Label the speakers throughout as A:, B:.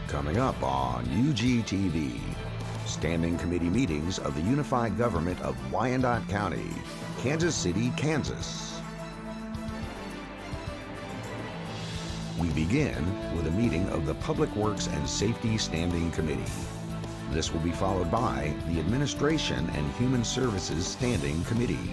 A: Coming up on UGTV, Standing Committee Meetings of the Unified Government of Wyandotte County, Kansas City, Kansas. We begin with a meeting of the Public Works and Safety Standing Committee. This will be followed by the Administration and Human Services Standing Committee.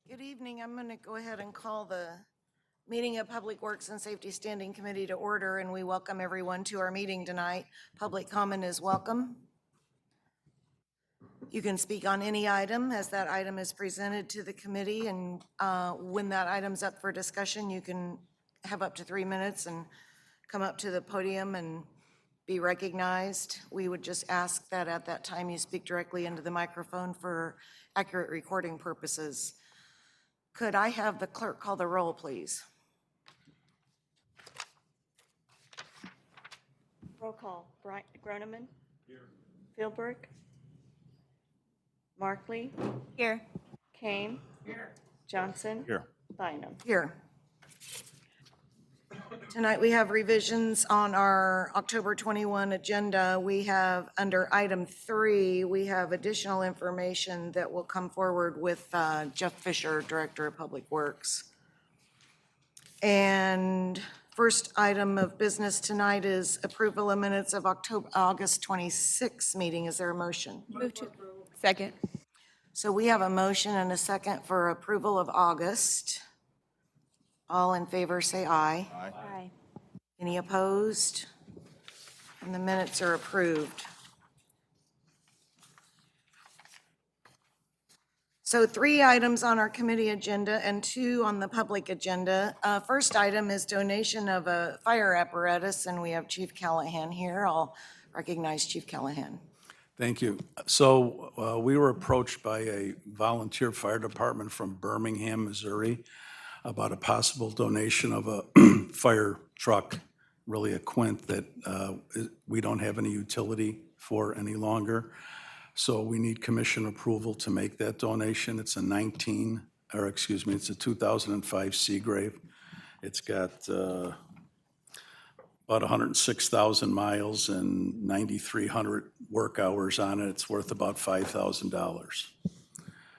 B: Good evening. I'm going to go ahead and call the meeting of Public Works and Safety Standing Committee to order, and we welcome everyone to our meeting tonight. Public comment is welcome. You can speak on any item as that item is presented to the committee, and when that item's up for discussion, you can have up to 3 minutes and come up to the podium and be recognized. We would just ask that at that time you speak directly into the microphone for accurate recording purposes. Could I have the clerk call the roll, please?
C: Roll call. Groneman? Here. Philbrook? Markley?
D: Here.
C: Kane? Here. Johnson?
E: Here.
C: Bynum?
B: Here. Tonight we have revisions on our October 21 agenda. We have under item 3, we have additional information that will come forward with Jeff Fisher, Director of Public Works. And first item of business tonight is approval of minutes of August 26 meeting. Is there a motion?
D: Move to. Second.
B: So we have a motion and a second for approval of August. All in favor say aye.
D: Aye.
B: Any opposed? And the minutes are approved. So 3 items on our committee agenda and 2 on the public agenda. First item is donation of a fire apparatus, and we have Chief Callahan here. I'll recognize Chief Callahan.
F: Thank you. So we were approached by a volunteer fire department from Birmingham, Missouri, about a possible donation of a fire truck, really a Quint that we don't have any utility for any longer. So we need commission approval to make that donation. It's a 2005 Seagrave. It's got about 106,000 miles and 9,300 work hours on it. It's worth about $5,000.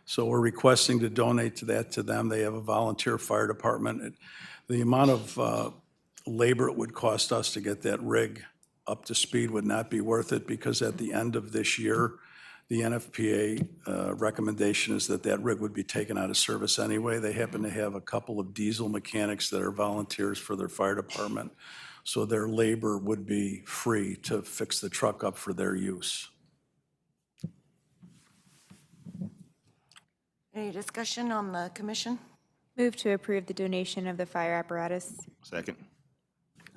F: So we're requesting to donate to them. They have a volunteer fire department. The amount of labor it would cost us to get that rig up to speed would not be worth it, because at the end of this year, the NFPA recommendation is that that rig would be taken out of service anyway. They happen to have a couple of diesel mechanics that are volunteers for their fire department, so their labor would be free to fix the truck up for their use.
B: Any discussion on the commission?
D: Move to approve the donation of the fire apparatus.
E: Second.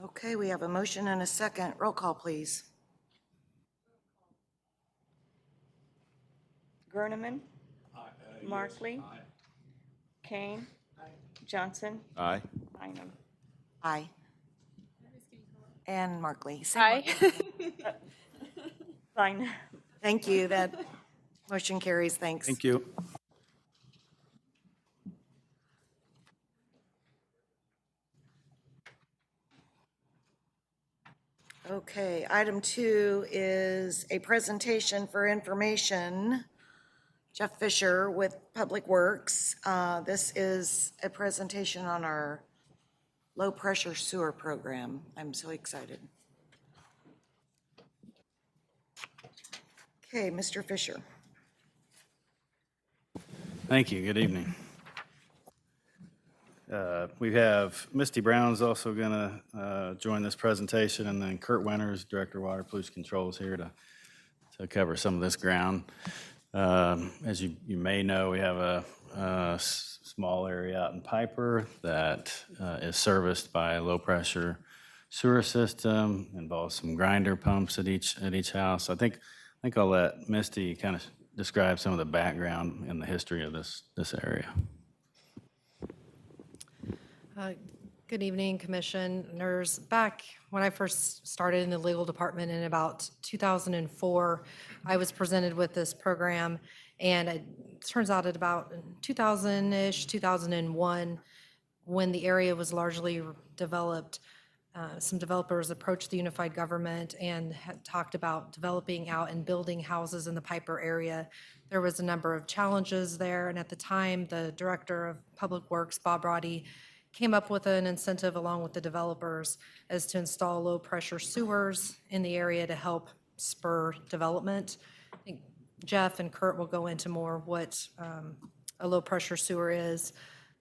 B: Okay, we have a motion and a second. Roll call, please.
C: Groneman? Markley? Kane? Johnson?
E: Aye.
C: Bynum?
B: Aye. And Markley.
D: Aye.
C: Bynum?
B: Thank you. That motion carries. Thanks.
F: Thank you.
B: Okay, item 2 is a presentation for information. Jeff Fisher with Public Works. This is a presentation on our low-pressure sewer program. I'm so excited. Okay, Mr. Fisher.
E: Thank you. Good evening. We have Misty Brown's also going to join this presentation, and then Kurt Winters, Director of Water Pollution Control, is here to cover some of this ground. As you may know, we have a small area out in Piper that is serviced by a low-pressure sewer system, involves some grinder pumps at each house. I think I'll let Misty kind of describe some of the background and the history of this area.
G: Good evening, commissioners. Back when I first started in the legal department in about 2004, I was presented with this program, and it turns out at about 2000-ish, 2001, when the area was largely developed, some developers approached the unified government and had talked about developing out and building houses in the Piper area. There was a number of challenges there, and at the time, the Director of Public Works, Bob Roddy, came up with an incentive along with the developers as to install low-pressure sewers in the area to help spur development. I think Jeff and Kurt will go into more what a low-pressure sewer is.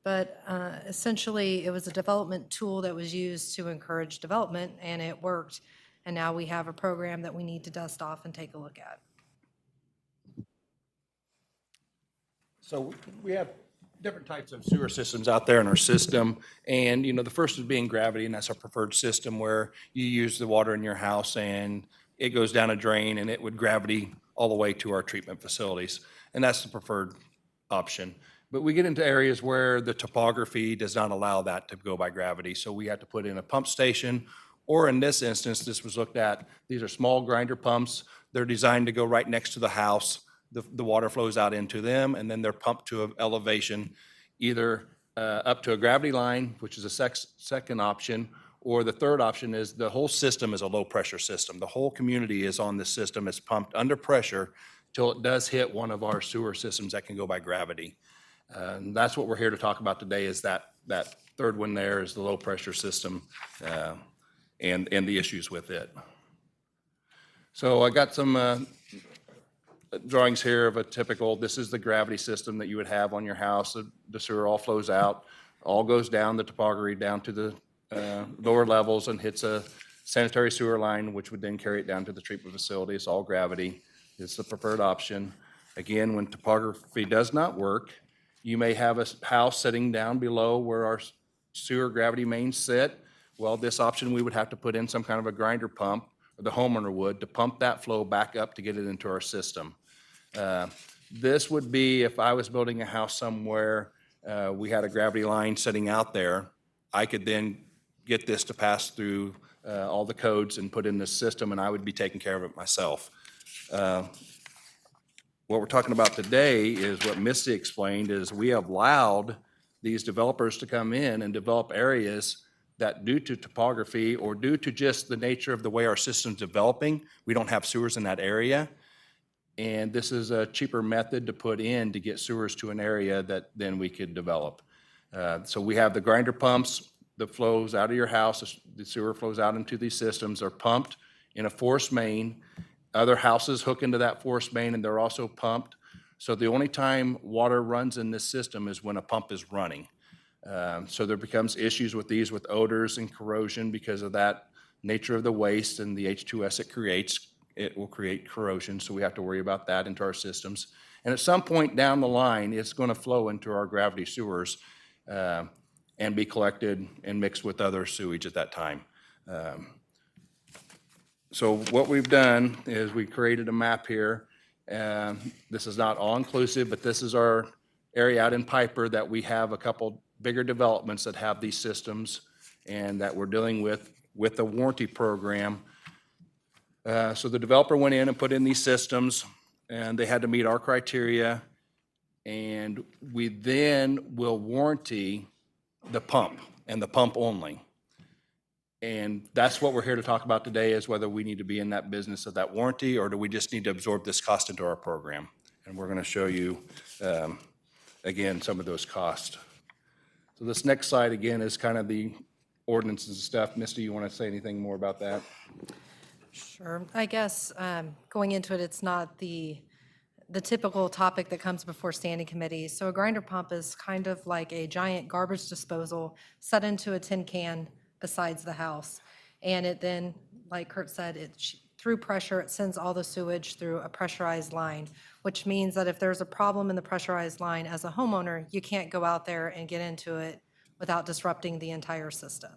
G: But essentially, it was a development tool that was used to encourage development, and it worked. And now we have a program that we need to dust off and take a look at.
H: So we have different types of sewer systems out there in our system. And, the first is being gravity, and that's our preferred system where you use the water in your house and it goes down a drain and it would gravity all the way to our treatment facilities. And that's the preferred option. But we get into areas where the topography does not allow that to go by gravity. So we have to put in a pump station, or in this instance, this was looked at, these are small grinder pumps. They're designed to go right next to the house. The water flows out into them, and then they're pumped to an elevation, either up to a gravity line, which is a second option, or the third option is the whole system is a low-pressure system. The whole community is on this system. It's pumped under pressure till it does hit one of our sewer systems that can go by gravity. And that's what we're here to talk about today, is that third one there is the low-pressure system and the issues with it. So I got some drawings here of a typical, this is the gravity system that you would have on your house. The sewer all flows out, all goes down the topography down to the lower levels and hits a sanitary sewer line, which would then carry it down to the treatment facility. It's all gravity. It's the preferred option. Again, when topography does not work, you may have a house sitting down below where our sewer gravity mains sit. Well, this option, we would have to put in some kind of a grinder pump, or the homeowner would, to pump that flow back up to get it into our system. This would be if I was building a house somewhere, we had a gravity line sitting out there, I could then get this to pass through all the codes and put in this system, and I would be taking care of it myself. What we're talking about today is what Misty explained, is we have allowed these developers to come in and develop areas that, due to topography or due to just the nature of the way our system's developing, we don't have sewers in that area. And this is a cheaper method to put in to get sewers to an area that then we could develop. So we have the grinder pumps that flows out of your house. The sewer flows out into these systems. They're pumped in a forced main. Other houses hook into that forced main, and they're also pumped. So the only time water runs in this system is when a pump is running. So there becomes issues with these, with odors and corrosion because of that nature of the waste and the H2S it creates. It will create corrosion, so we have to worry about that into our systems. And at some point down the line, it's going to flow into our gravity sewers and be collected and mixed with other sewage at that time. So what we've done is we created a map here. This is not all-inclusive, but this is our area out in Piper that we have a couple bigger developments that have these systems and that we're dealing with the warranty program. So the developer went in and put in these systems, and they had to meet our criteria, and we then will warranty the pump and the pump only. And that's what we're here to talk about today, is whether we need to be in that business of that warranty, or do we just need to absorb this cost into our program. And we're going to show you, again, some of those costs. So this next slide, again, is kind of the ordinances and stuff. Misty, you want to say anything more about that?
G: Sure. I guess going into it, it's not the typical topic that comes before standing committees. So a grinder pump is kind of like a giant garbage disposal set into a tin can besides the house. And it then, like Kurt said, through pressure, it sends all the sewage through a pressurized line, which means that if there's a problem in the pressurized line as a homeowner, you can't go out there and get into it without disrupting the entire system.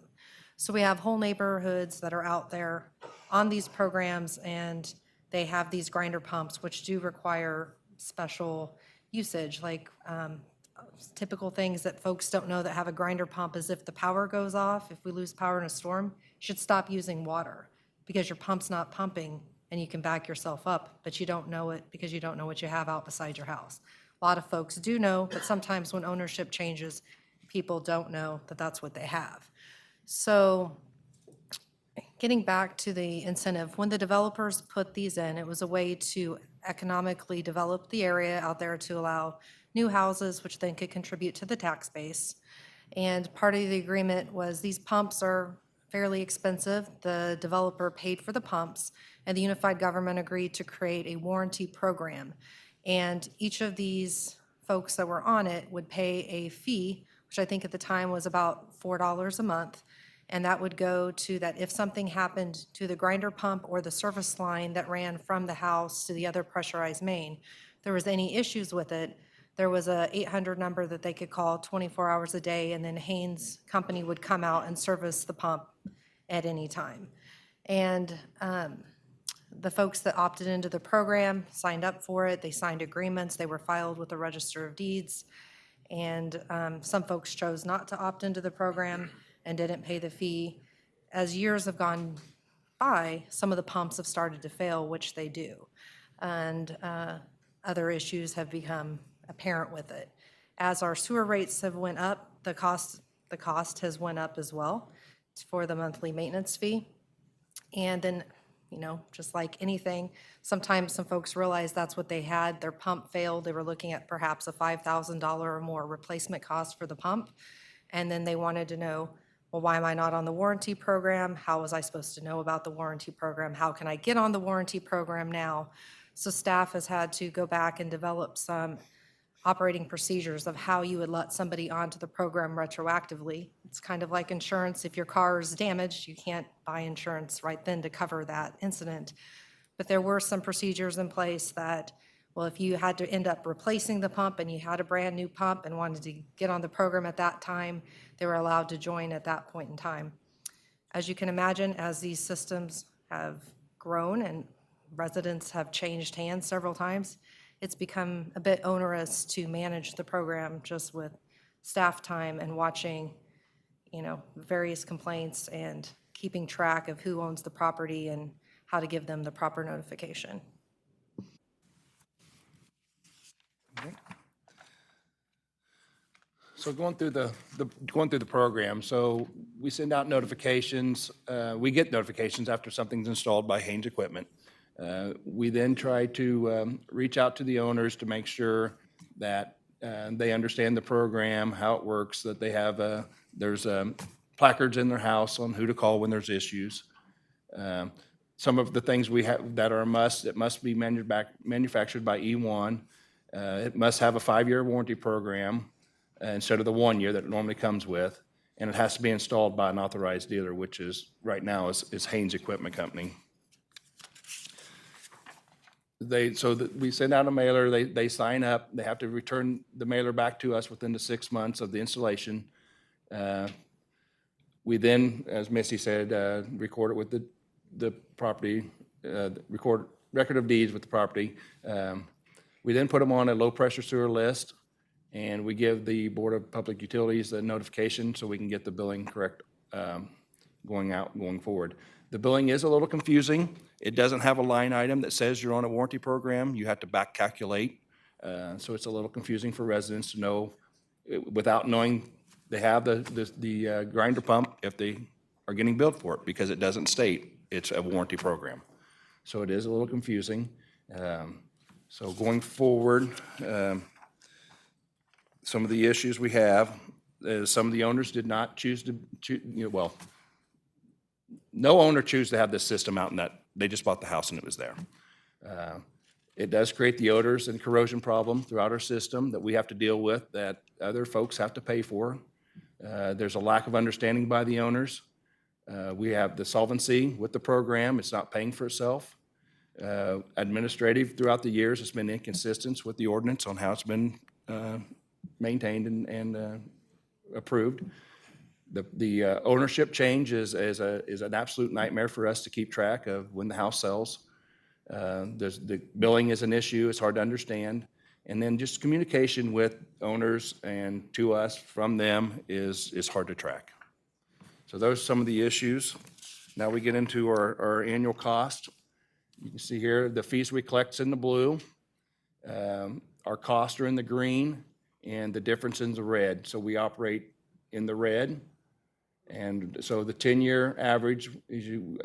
G: So we have whole neighborhoods that are out there on these programs, and they have these grinder pumps, which do require special usage, like typical things that folks don't know that have a grinder pump is if the power goes off, if we lose power in a storm, you should stop using water because your pump's not pumping and you can back yourself up, but you don't know it because you don't know what you have out beside your house. A lot of folks do know, but sometimes when ownership changes, people don't know that that's what they have. So getting back to the incentive, when the developers put these in, it was a way to economically develop the area out there to allow new houses, which then could contribute to the tax base. And part of the agreement was these pumps are fairly expensive. The developer paid for the pumps, and the unified government agreed to create a warranty program. And each of these folks that were on it would pay a fee, which I think at the time was about $4 a month. And that would go to that if something happened to the grinder pump or the service line that ran from the house to the other pressurized main, there was any issues with it, there was a 800 number that they could call 24 hours a day, and then Haynes Company would come out and service the pump at any time. And the folks that opted into the program signed up for it. They signed agreements. They were filed with the Register of Deeds. And some folks chose not to opt into the program and didn't pay the fee. As years have gone by, some of the pumps have started to fail, which they do. And other issues have become apparent with it. As our sewer rates have went up, the cost has went up as well for the monthly maintenance fee. And then, just like anything, sometimes some folks realize that's what they had. Their pump failed. They were looking at perhaps a $5,000 or more replacement cost for the pump. And then they wanted to know, well, why am I not on the warranty program? How was I supposed to know about the warranty program? How can I get on the warranty program now? So staff has had to go back and develop some operating procedures of how you would let somebody onto the program retroactively. It's kind of like insurance. If your car is damaged, you can't buy insurance right then to cover that incident. But there were some procedures in place that, well, if you had to end up replacing the pump and you had a brand new pump and wanted to get on the program at that time, they were allowed to join at that point in time. As you can imagine, as these systems have grown and residents have changed hands several times, it's become a bit onerous to manage the program just with staff time and watching, various complaints and keeping track of who owns the property and how to give them the proper notification.
H: So going through the program, so we send out notifications. We get notifications after something's installed by Haynes Equipment. We then try to reach out to the owners to make sure that they understand the program, how it works, that they have there's placards in their house on who to call when there's issues. Some of the things we have that are a must, it must be manufactured by E1. It must have a 5-year warranty program instead of the 1 year that it normally comes with. And it has to be installed by an authorized dealer, which is, right now, is Haynes Equipment Company. We send out a mailer, they sign up, they have to return the mailer back to us within the 6 months of the installation. We then, as Missy said, record it with the property, record of deeds with the property. We then put them on a low-pressure sewer list, and we give the Board of Public Utilities the notification so we can get the billing correct going forward. The billing is a little confusing. It doesn't have a line item that says you're on a warranty program. You have to back calculate. So it's a little confusing for residents to know, without knowing they have the grinder pump, if they are getting billed for it, because it doesn't state it's a warranty program. So it is a little confusing. So going forward, some of the issues we have is some of the owners did not choose to, no owner choose to have this system out in They just bought the house and it was there. It does create the odors and corrosion problem throughout our system that we have to deal with, that other folks have to pay for. There's a lack of understanding by the owners. We have the solvency with the program. It's not paying for itself. Administrative throughout the years, it's been inconsistent with the ordinance on how it's been maintained and approved. The ownership change is an absolute nightmare for us to keep track of when the house sells. The billing is an issue, it's hard to understand. And then just communication with owners and to us from them is hard to track. So those are some of the issues. Now we get into our annual cost. You can see here, the fees we collect is in the blue. Our costs are in the green, and the difference in the red. So we operate in the red. And so the 10-year average,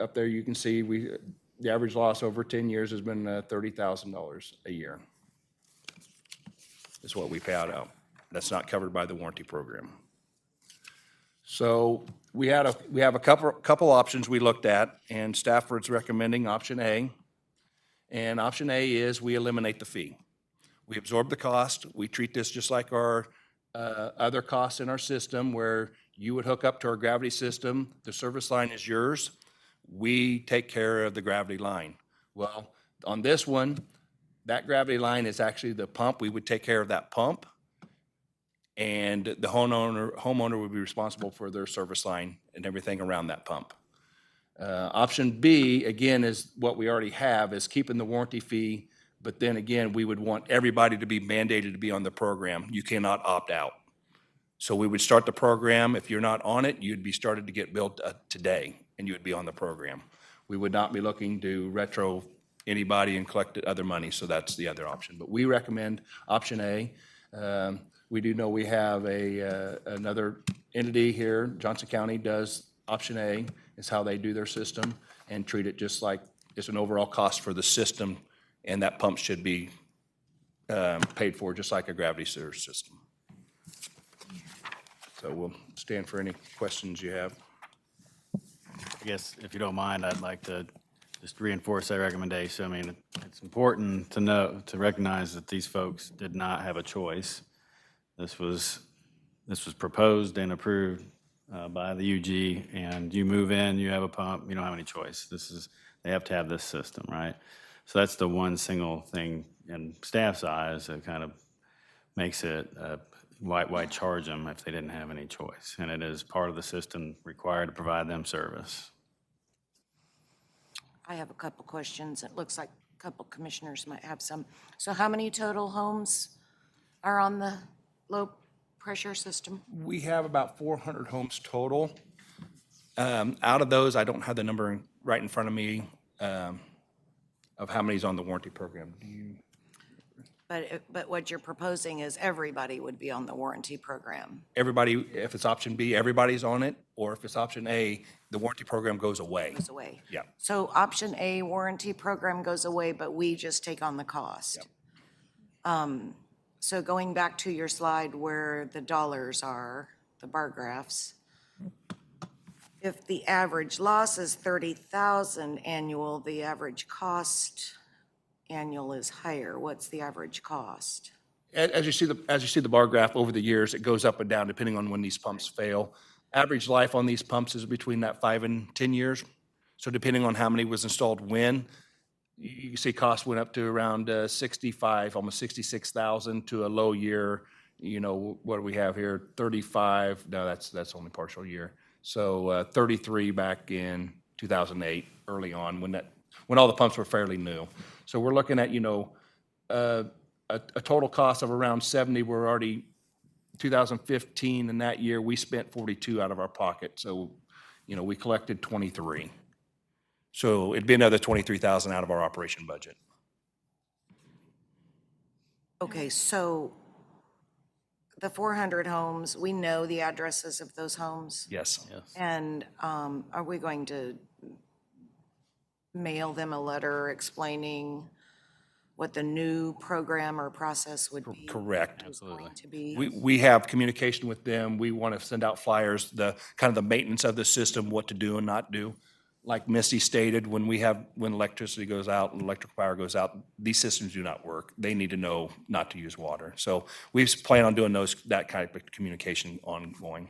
H: up there you can see, the average loss over 10 years has been $30,000 a year. Is what we pay out. That's not covered by the warranty program. So we have a couple options we looked at, and Stafford's recommending option A. And option A is we eliminate the fee. We absorb the cost. We treat this just like our other costs in our system, where you would hook up to our gravity system. The service line is yours. We take care of the gravity line. Well, on this one, that gravity line is actually the pump. We would take care of that pump, and the homeowner would be responsible for their service line and everything around that pump. Option B, again, is what we already have, is keeping the warranty fee, but then again, we would want everybody to be mandated to be on the program. You cannot opt out. So we would start the program. If you're not on it, you'd be started to get billed today, and you would be on the program. We would not be looking to retro anybody and collect other money, so that's the other option. But we recommend option A. We do know we have another entity here, Johnson County does option A, is how they do their system, and treat it just like it's an overall cost for the system, and that pump should be paid for just like a gravity sewer system. So we'll stand for any questions you have.
E: I guess if you don't mind, I'd like to just reinforce that recommendation. I mean, it's important to recognize that these folks did not have a choice. This was proposed and approved by the UG, and you move in, you have a pump, you don't have any choice. They have to have this system, right? So that's the one single thing in staff's eyes that kind of makes it, why charge them if they didn't have any choice? And it is part of the system required to provide them service.
B: I have a couple questions. It looks like a couple commissioners might have some. So how many total homes are on the low-pressure system?
H: We have about 400 homes total. Out of those, I don't have the number right in front of me of how many's on the warranty program. Do you?
B: But what you're proposing is everybody would be on the warranty program.
H: Everybody, if it's option B, everybody's on it, or if it's option A, the warranty program goes away.
B: Goes away.
H: Yeah.
B: So option A, warranty program goes away, but we just take on the cost. So going back to your slide where the dollars are, the bar graphs, if the average loss is 30,000 annual, the average cost annual is higher. What's the average cost?
H: As you see the bar graph over the years, it goes up and down depending on when these pumps fail. Average life on these pumps is between that 5 and 10 years. So depending on how many was installed when, you see cost went up to around 65, almost 66,000 to a low year. You know, what do we have here? 35. No, that's only partial year. So 33 back in 2008, early on when all the pumps were fairly new. So we're looking at, a total cost of around 70. We're already 2015, and that year we spent 42 out of our pocket. So, we collected 23. So it'd be another 23,000 out of our operation budget.
B: Okay, so the 400 homes, we know the addresses of those homes?
H: Yes.
B: And are we going to mail them a letter explaining what the new program or process would be?
H: Correct.
B: Absolutely. To be?
H: We have communication with them. We want to send out flyers, the kind of the maintenance of the system, what to do and not do. like Misty stated, when electricity goes out and electric power goes out, these systems do not work. They need to know not to use water. So we plan on doing that kind of communication ongoing.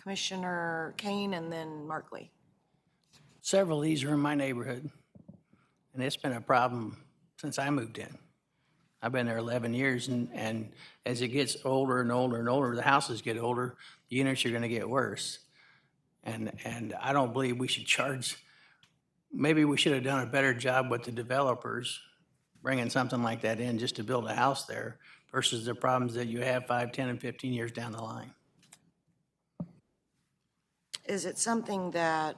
B: Commissioner Kane and then Markley.
I: Several of these are in my neighborhood, and it's been a problem since I moved in. I've been there 11 years, and as it gets older and older and older, the houses get older, the units are gonna get worse. And I don't believe we should charge, maybe we should have done a better job with the developers, bringing something like that in just to build a house there versus the problems that you have 5, 10, and 15 years down the line.
B: Is it something that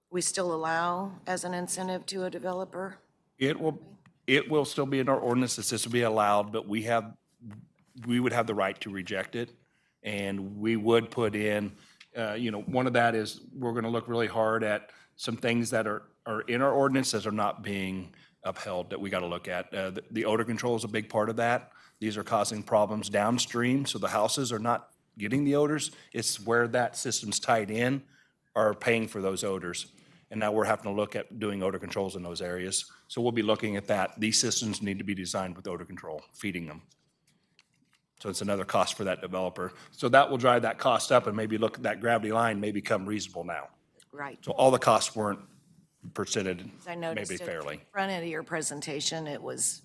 B: we still allow as an incentive to a developer?
H: It will still be in our ordinance that this will be allowed, but we would have the right to reject it. And we would put in, one of that is we're going to look really hard at some things that are in our ordinance that are not being upheld that we got to look at. The odor control is a big part of that. These are causing problems downstream, so the houses are not getting the odors. It's where that system's tied in are paying for those odors. And now we're having to look at doing odor controls in those areas. So we'll be looking at that. These systems need to be designed with odor control, feeding them. So it's another cost for that developer. So that will drive that cost up and maybe look at that gravity line may become reasonable now.
B: Right.
H: So all the costs weren't presented
B: I noticed
H: maybe
B: at the
H: fairly.
B: front end of your presentation, it was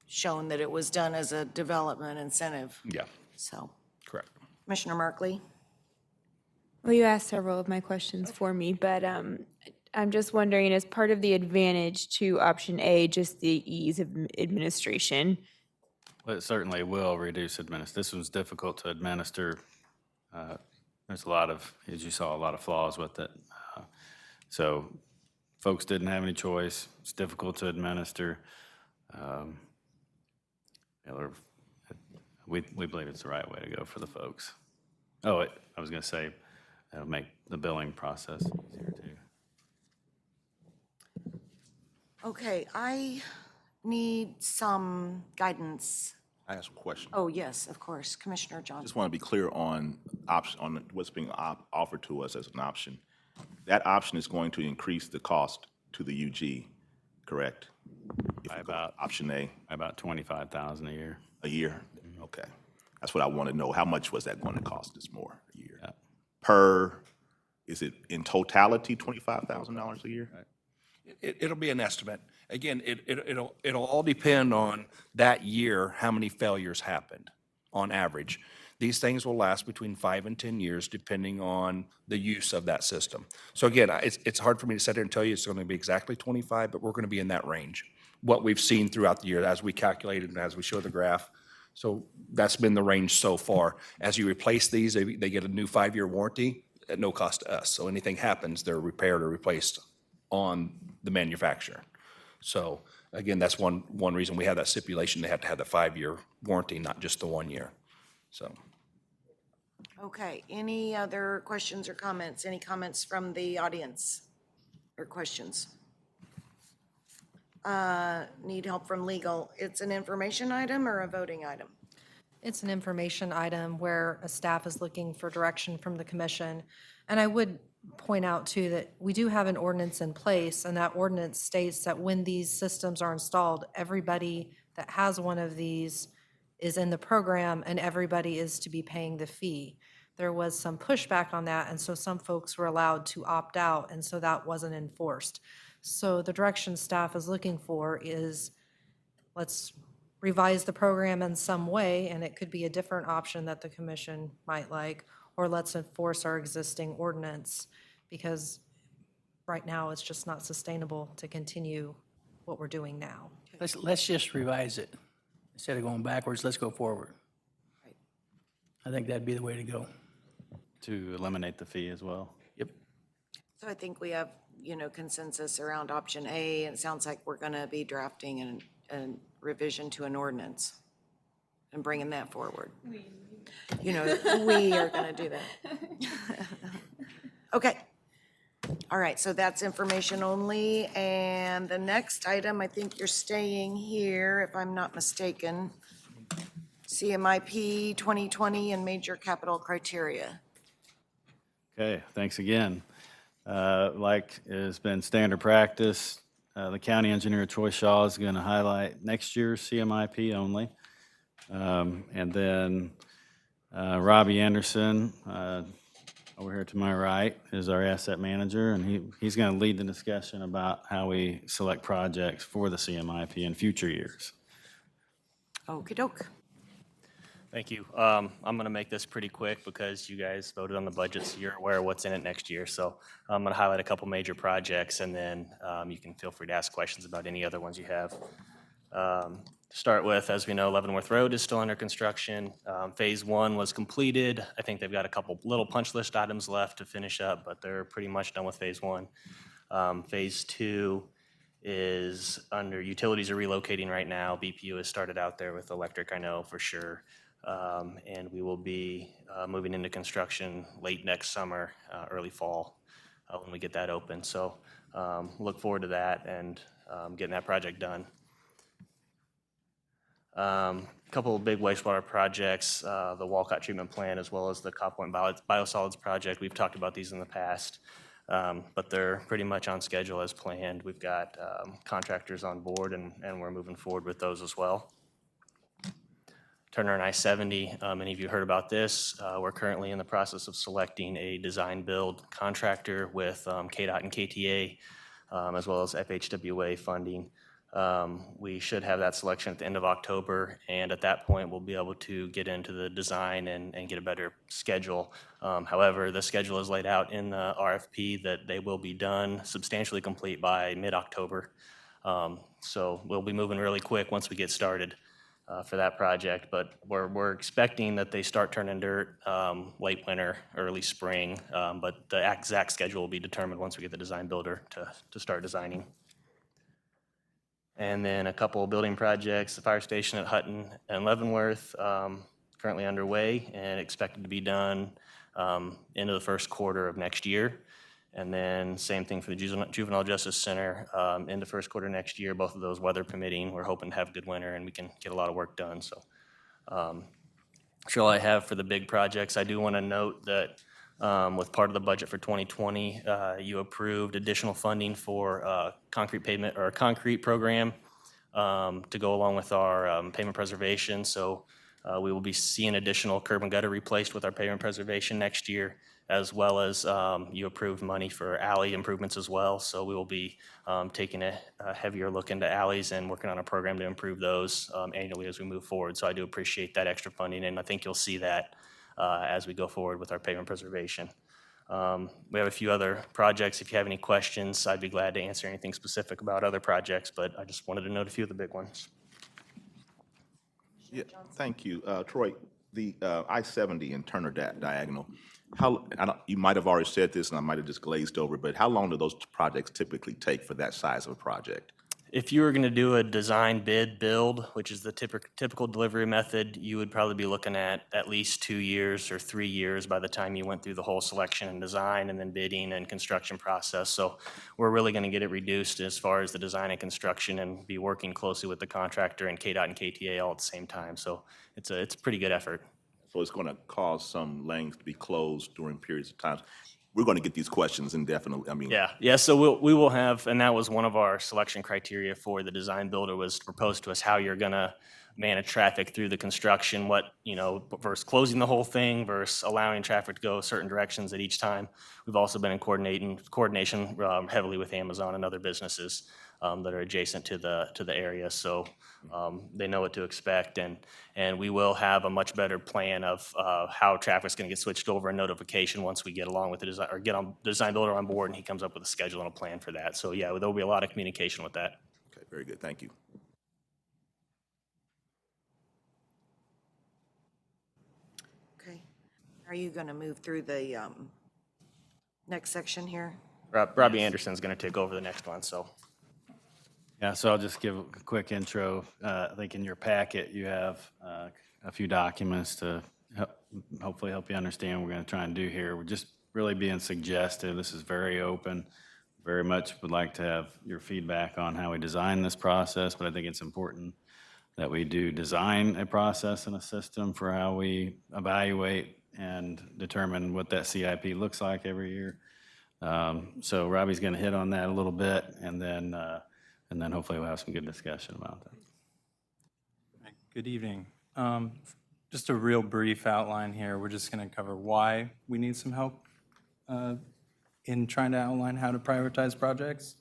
B: shown that it was done as a development incentive.
H: Yeah,
B: So,
H: correct.
B: Commissioner Markley?
D: Well, you asked several of my questions for me, but I'm just wondering, as part of the advantage to option A, just the ease of administration?
E: Well, it certainly will reduce this one's difficult to administer. There's a lot of, as you saw, a lot of flaws with it. So folks didn't have any choice. It's difficult to administer. We believe it's the right way to go for the folks. Oh, I was going to say, it'll make the billing process easier too.
B: Okay, I need some guidance.
J: I have some questions.
B: Oh, yes, of course. Commissioner Johnson.
J: Just want to be clear on what's being offered to us as an option. That option is going to increase the cost to the UG, correct? If
E: By
J: you go
E: about-
J: option A,
E: About $25,000 a year.
J: a year? Okay. That's what I want to know. How much was that going to cost us more a year?
E: Yeah.
J: Is it in totality $25,000 a year?
H: It'll be an estimate. Again, it'll all depend on that year, how many failures happened on average. These things will last between 5 and 10 years, depending on the use of that system. So again, it's hard for me to sit here and tell you it's going to be exactly 25, but we're going to be in that range. What we've seen throughout the year, as we calculated and as we show the graph. So that's been the range so far. As you replace these, they get a new 5-year warranty at no cost to us. So anything happens, they're repaired or replaced on the manufacturer. So again, that's one reason we have that stipulation. They have to have the 5-year warranty, not just the 1 year. So.
B: Okay, any other questions or comments? Any comments from the audience or questions? Need help from legal. It's an information item or a voting item?
G: It's an information item where a staff is looking for direction from the commission. And I would point out too that we do have an ordinance in place, and that ordinance states that when these systems are installed, everybody that has one of these is in the program and everybody is to be paying the fee. There was some pushback on that, and so some folks were allowed to opt out, and so that wasn't enforced. So the direction staff is looking for is, let's revise the program in some way, and it could be a different option that the commission might like, or let's enforce our existing ordinance, because right now it's just not sustainable to continue what we're doing now.
I: Let's just revise it. Instead of going backwards, let's go forward. I think that'd be the way to go.
E: To eliminate the fee as well.
I: Yep.
B: So I think we have, consensus around option A, and it sounds like we're going to be drafting a revision to an ordinance and bringing that forward. We are going to do that. Okay. All right, so that's information only. And the next item, I think you're staying here, if I'm not mistaken. CMIP 2020 and major capital criteria.
E: Okay, thanks again. Like has been standard practice, the county engineer, Troy Shaw, is going to highlight next year's CMIP only. And then Robbie Anderson, over here to my right, is our asset manager, and he's going to lead the discussion about how we select projects for the CMIP in future years.
B: Okey doke.
K: Thank you. I'm going to make this pretty quick because you guys voted on the budget, so you're aware of what's in it next year. So I'm going to highlight a couple major projects, and then you can feel free to ask questions about any other ones you have. To start with, as we know, Leavenworth Road is still under construction. Phase 1 was completed. I think they've got a couple little punch list items left to finish up, but they're pretty much done with Phase 1. Phase 2 is under, utilities are relocating right now. BPU has started out there with electric, I know for sure. And we will be moving into construction late next summer, early fall, when we get that open. So look forward to that and getting that project done. Couple of big wastewater projects, the Walcott Treatment Plant as well as the Cop Point Biosolids Project. We've talked about these in the past, but they're pretty much on schedule as planned. We've got contractors on board and we're moving forward with those as well. Turner and I-70, many of you heard about this. We're currently in the process of selecting a design-build contractor with KDOT and KTA, as well as FHWA funding. We should have that selection at the end of October, and at that point, we'll be able to get into the design and get a better schedule. However, the schedule is laid out in the RFP that they will be done, substantially complete by mid-October. So we'll be moving really quick once we get started for that project, but we're expecting that they start turning dirt late winter, early spring, but the exact schedule will be determined once we get the design builder to start designing. And then a couple of building projects, the fire station at Hutton and Leavenworth, currently underway and expected to be done into the first quarter of next year. And then same thing for the Juvenile Justice Center in the first quarter next year, both of those weather permitting. We're hoping to have a good winter and we can get a lot of work done. So that's all I have for the big projects. I do want to note that with part of the budget for 2020, you approved additional funding for concrete pavement or a concrete program to go along with our pavement preservation. So we will be seeing additional curb and gutter replaced with our pavement preservation next year, as well as you approved money for alley improvements as well. So we will be taking a heavier look into alleys and working on a program to improve those annually as we move forward. So I do appreciate that extra funding, and I think you'll see that as we go forward with our pavement preservation. We have a few other projects. If you have any questions, I'd be glad to answer anything specific about other projects, but I just wanted to note a few of the big ones.
J: Yeah, thank you. Troy, the I-70 and Turner Diagonal, you might have already said this and I might have just glazed over, but how long do those projects typically take for that size of a project?
K: If you were going to do a design bid build, which is the typical delivery method, you would probably be looking at least 2 years or 3 years by the time you went through the whole selection and design and then bidding and construction process. So we're really going to get it reduced as far as the design and construction and be working closely with the contractor and KDOT and KTA all at the same time. So it's a pretty good effort.
J: So it's going to cause some lanes to be closed during periods of time. We're going to get these questions indefinitely. I mean,
K: Yeah. So we will have, and that was one of our selection criteria for the design builder, was to propose to us how you're going to manage traffic through the construction, versus closing the whole thing versus allowing traffic to go certain directions at each time. We've also been in coordination heavily with Amazon and other businesses that are adjacent to the area. So they know what to expect, and we will have a much better plan of how traffic's going to get switched over and notification once we get along with the design, or get on design builder on board and he comes up with a schedule and a plan for that. So yeah, there'll be a lot of communication with that.
J: Okay, very good. Thank you.
B: Okay. Are you going to move through the next section here?
K: Robbie Anderson's going to take over the next one, so.
E: Yeah, so I'll just give a quick intro. I think in your packet, you have a few documents to hopefully help you understand what we're going to try and do here. We're just really being suggestive. This is very open. Very much would like to have your feedback on how we design this process, but I think it's important that we do design a process and a system for how we evaluate and determine what that CIP looks like every year. So Robbie's going to hit on that a little bit, and then hopefully we'll have some good discussion about that.
L: Good evening. Just a real brief outline here. We're just going to cover why we need some help in trying to outline how to prioritize projects.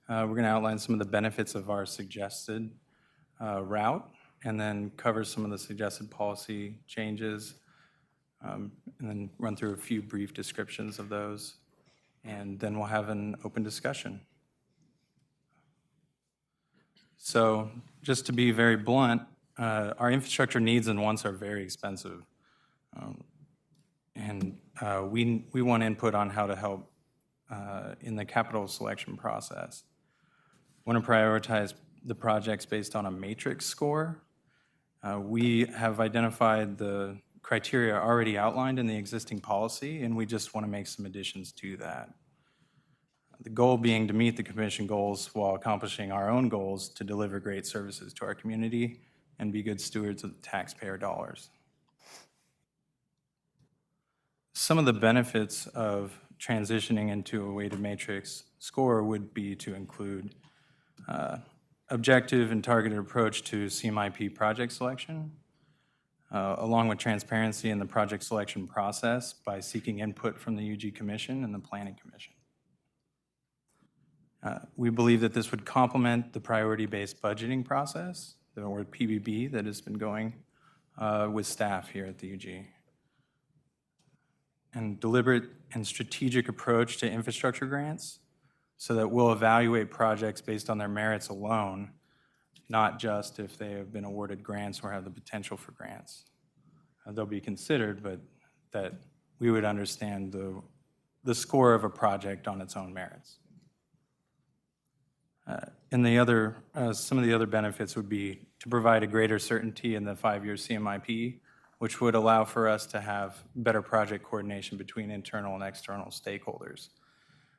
L: We're going to outline some of the benefits of our suggested route, and then cover some of the suggested policy changes, and then run through a few brief descriptions of those, and then we'll have an open discussion. So just to be very blunt, our infrastructure needs and wants are very expensive. And we want input on how to help in the capital selection process. Want to prioritize the projects based on a matrix score. We have identified the criteria already outlined in the existing policy, and we just want to make some additions to that. The goal being to meet the commission goals while accomplishing our own goals to deliver great services to our community and be good stewards of the taxpayer dollars. Some of the benefits of transitioning into a weighted matrix score would be to include objective and targeted approach to CMIP project selection, along with transparency in the project selection process by seeking input from the UG Commission and the Planning Commission. We believe that this would complement the priority-based budgeting process, or PBB, that has been going with staff here at the UG. And deliberate and strategic approach to infrastructure grants so that we'll evaluate projects based on their merits alone, not just if they have been awarded grants or have the potential for grants. They'll be considered, but that we would understand the score of a project on its own merits. And some of the other benefits would be to provide a greater certainty in the 5-year CMIP, which would allow for us to have better project coordination between internal and external stakeholders.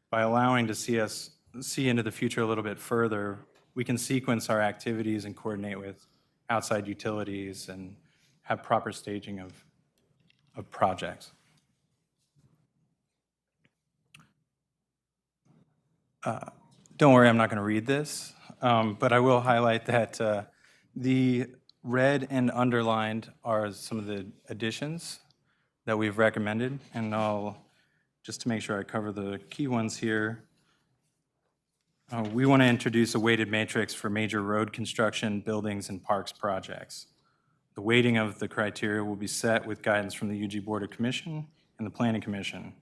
L: By allowing to see into the future a little bit further, we can sequence our activities and coordinate with outside utilities and have proper staging of projects. Don't worry, I'm not going to read this, but I will highlight that the red and underlined are some of the additions that we've recommended, and just to make sure I cover the key ones here, we want to introduce a weighted matrix for major road construction, buildings, and parks projects. The weighting of the criteria will be set with guidance from the UG Board of Commission and the Planning Commission.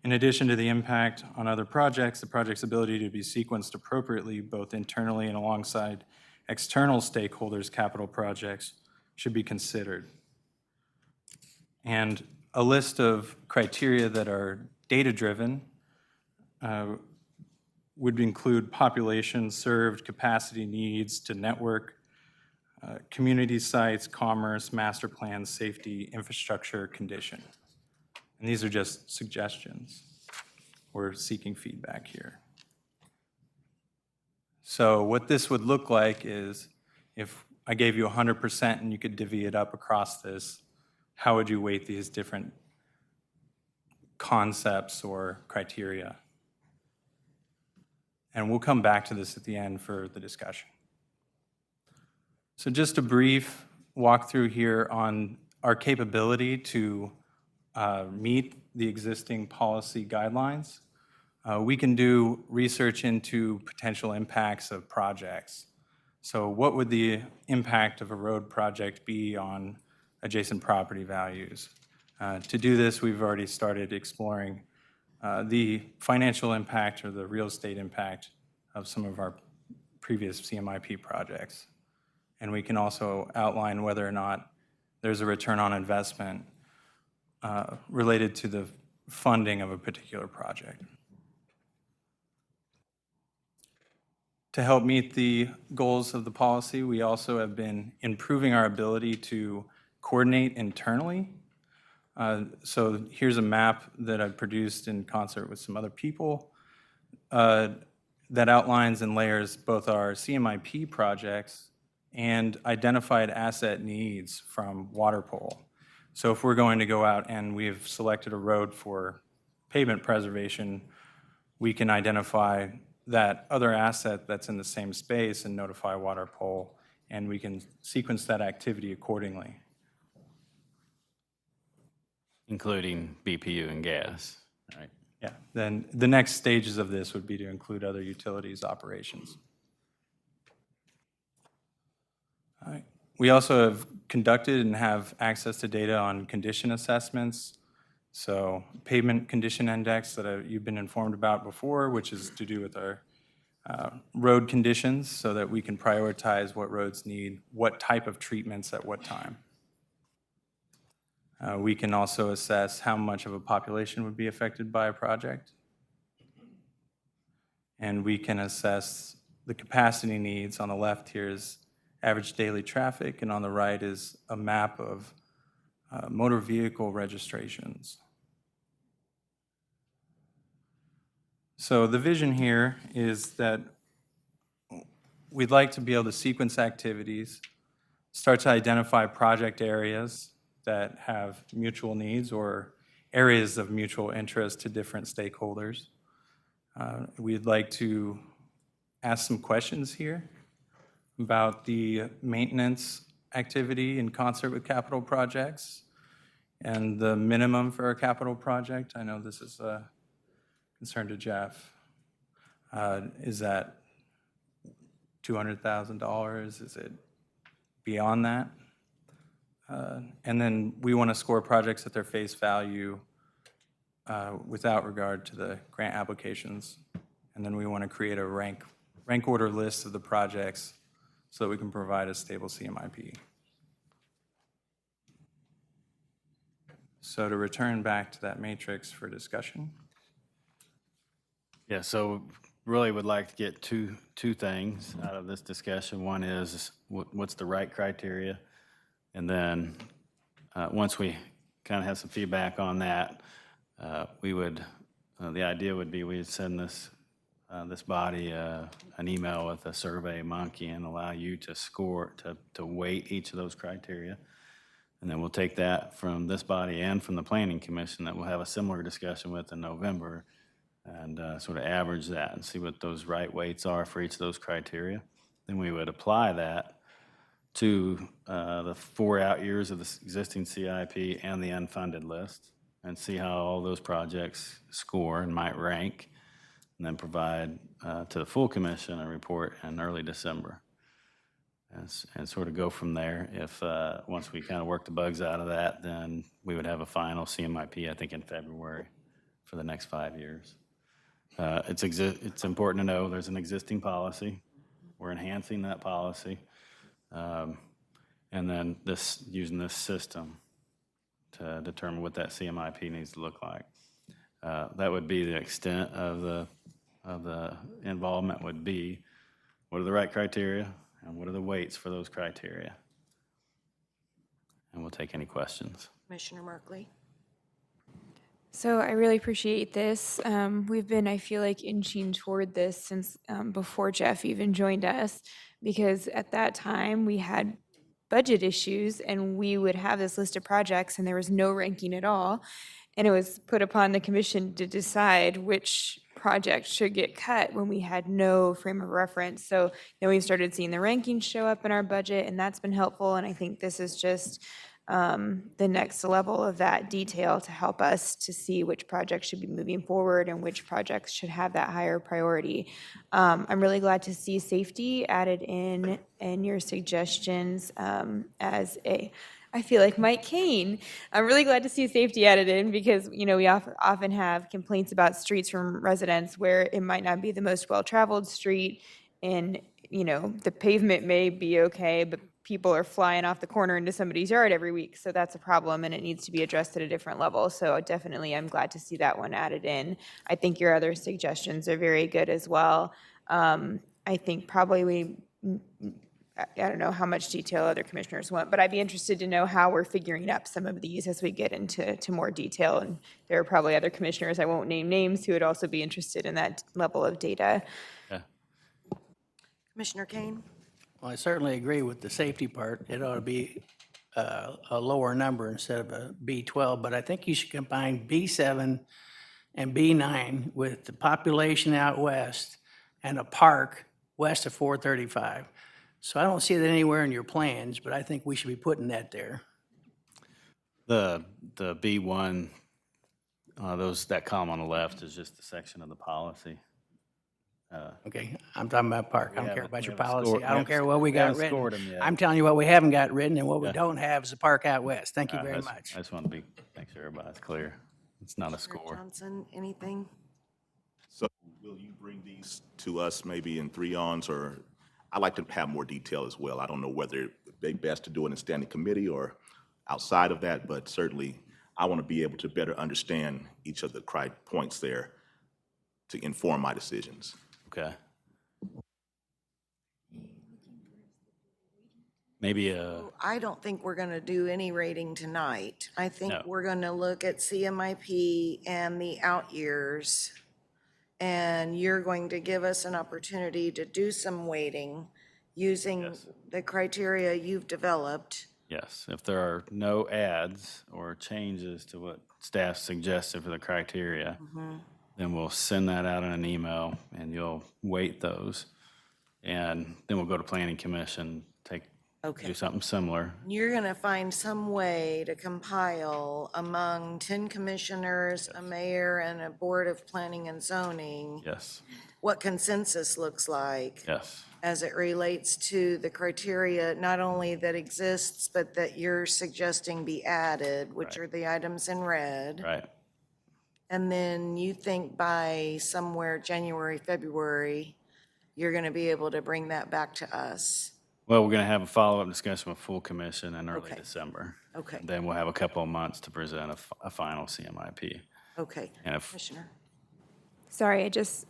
L: In addition to the impact on other projects, the project's ability to be sequenced appropriately, both internally and alongside external stakeholders' capital projects, should be considered. And a list of criteria that are data-driven would include population served, capacity needs to network, community sites, commerce, master plans, safety, infrastructure, condition. And these are just suggestions. We're seeking feedback here. So what this would look like is if I gave you 100% and you could divvy it up across this, how would you weight these different concepts or criteria? And we'll come back to this at the end for the discussion. So just a brief walkthrough here on our capability to meet the existing policy guidelines. We can do research into potential impacts of projects. So what would the impact of a road project be on adjacent property values? To do this, we've already started exploring the financial impact or the real estate impact of some of our previous CMIP projects. And we can also outline whether or not there's a return on investment related to the funding of a particular project. To help meet the goals of the policy, we also have been improving our ability to coordinate internally. So here's a map that I've produced in concert with some other people that outlines and layers both our CMIP projects and identified asset needs from Waterpole. So if we're going to go out and we've selected a road for pavement preservation, we can identify that other asset that's in the same space and notify water pole, and we can sequence that activity accordingly.
E: Including BPU and gas, right?
L: Yeah, then the next stages of this would be to include other utilities operations. All right. We also have conducted and have access to data on condition assessments. So pavement condition index that you've been informed about before, which is to do with our road conditions so that we can prioritize what roads need what type of treatments at what time. We can also assess how much of a population would be affected by a project. And we can assess the capacity needs. On the left here is average daily traffic, and on the right is a map of motor vehicle registrations. So the vision here is that we'd like to be able to sequence activities, start to identify project areas that have mutual needs or areas of mutual interest to different stakeholders. We'd like to ask some questions here about the maintenance activity in concert with capital projects and the minimum for a capital project. I know this is a concern to Jeff. Is that $200,000? Is it beyond that? And then we want to score projects at their face value without regard to the grant applications. And then we want to create a rank order list of the projects so that we can provide a stable CMIP. So to return back to that matrix for discussion.
E: Yeah, so really would like to get two things out of this discussion. One is what's the right criteria? And then once we kind of have some feedback on that, we would, the idea would be we'd send this body an email with a survey monkey and allow you to score, to weight each of those criteria. And then we'll take that from this body and from the Planning Commission that we'll have a similar discussion with in November and sort of average that and see what those right weights are for each of those criteria. Then we would apply that to the 4 out years of the existing CIP and the unfunded list and see how all those projects score and might rank, and then provide to the full commission a report in early December. And sort of go from there. If once we kind of work the bugs out of that, then we would have a final CMIP, I think, in February for the next 5 years. It's important to know there's an existing policy. We're enhancing that policy. And then using this system to determine what that CMIP needs to look like. That would be the extent of the involvement would be. What are the right criteria and what are the weights for those criteria? And we'll take any questions.
B: Commissioner Markley?
D: So I really appreciate this. We've been, I feel like, inching toward this since before Jeff even joined us, because at that time we had budget issues and we would have this list of projects and there was no ranking at all. And it was put upon the commission to decide which project should get cut when we had no frame of reference. So then we started seeing the rankings show up in our budget, and that's been helpful. And I think this is just the next level of that detail to help us to see which projects should be moving forward and which projects should have that higher priority. I'm really glad to see safety added in your suggestions as a, I feel like Mike Kane. I'm really glad to see safety added in because, you know, we often have complaints about streets from residents where it might not be the most well-traveled street and, you know, the pavement may be okay, but people are flying off the corner into somebody's yard every week. So that's a problem and it needs to be addressed at a different level. So definitely I'm glad to see that one added in. I think your other suggestions are very good as well. I think probably I don't know how much detail other commissioners want, but I'd be interested to know how we're figuring up some of these as we get into more detail. And there are probably other commissioners, I won't name names, who would also be interested in that level of data.
E: Yeah.
B: Commissioner Kane?
I: Well, I certainly agree with the safety part. It ought to be a lower number instead of a B12, but I think you should combine B7 and B9 with the population out west and a park west of 435. So I don't see that anywhere in your plans, but I think we should be putting that there.
E: The B1, that column on the left is just a section of the policy.
I: Okay, I'm talking about park. I don't care
E: haven't-
I: about
E: we
I: your
E: haven't
I: policy.
E: scored-
I: I
E: we
I: don't
E: haven't
I: care
E: sc-
I: what we
E: we
I: got
E: haven't
I: written.
E: scored 'em yet.
I: I'm telling you what we haven't got written, and what we
E: Yeah.
I: don't have is the park out west. Thank you very
E: I just-
I: much.
E: I just want to make sure everybody's clear. It's not a score.
B: Johnson, anything?
J: So will you bring these to us maybe in 3-ons, or I'd like to have more detail as well. I don't know whether it'd be best to do it in standing committee or outside of that, but certainly I want to be able to better understand each of the points there to inform my decisions.
E: Okay. Maybe
B: I don't think we're going to do any rating tonight. I think
E: No.
B: we're going to look at CMIP and the out years. And you're going to give us an opportunity to do some weighting using
E: Yes.
B: the criteria you've developed.
E: yes, if there are no adds or changes to what staff suggested for the criteria, then we'll send that out in an email and you'll weight those. And then we'll go to planning commission,
B: Okay.
E: do something similar.
B: You're going to find some way to compile among 10 commissioners, a mayor, and a board of planning and zoning,
E: Yes,
B: what consensus looks like
E: yes,
B: as it relates to the criteria, not only that exists, but that you're suggesting be added, which are the items in red.
E: right.
B: And then you think by somewhere January, February, you're going to be able to bring that back to us.
E: Well, we're going to have a follow-up discussion with full commission in early
B: Okay.
E: December.
B: Okay.
E: Then we'll have a couple of months to present a final CMIP.
B: Okay.
E: And if,
B: Commissioner?
D: Sorry, I just,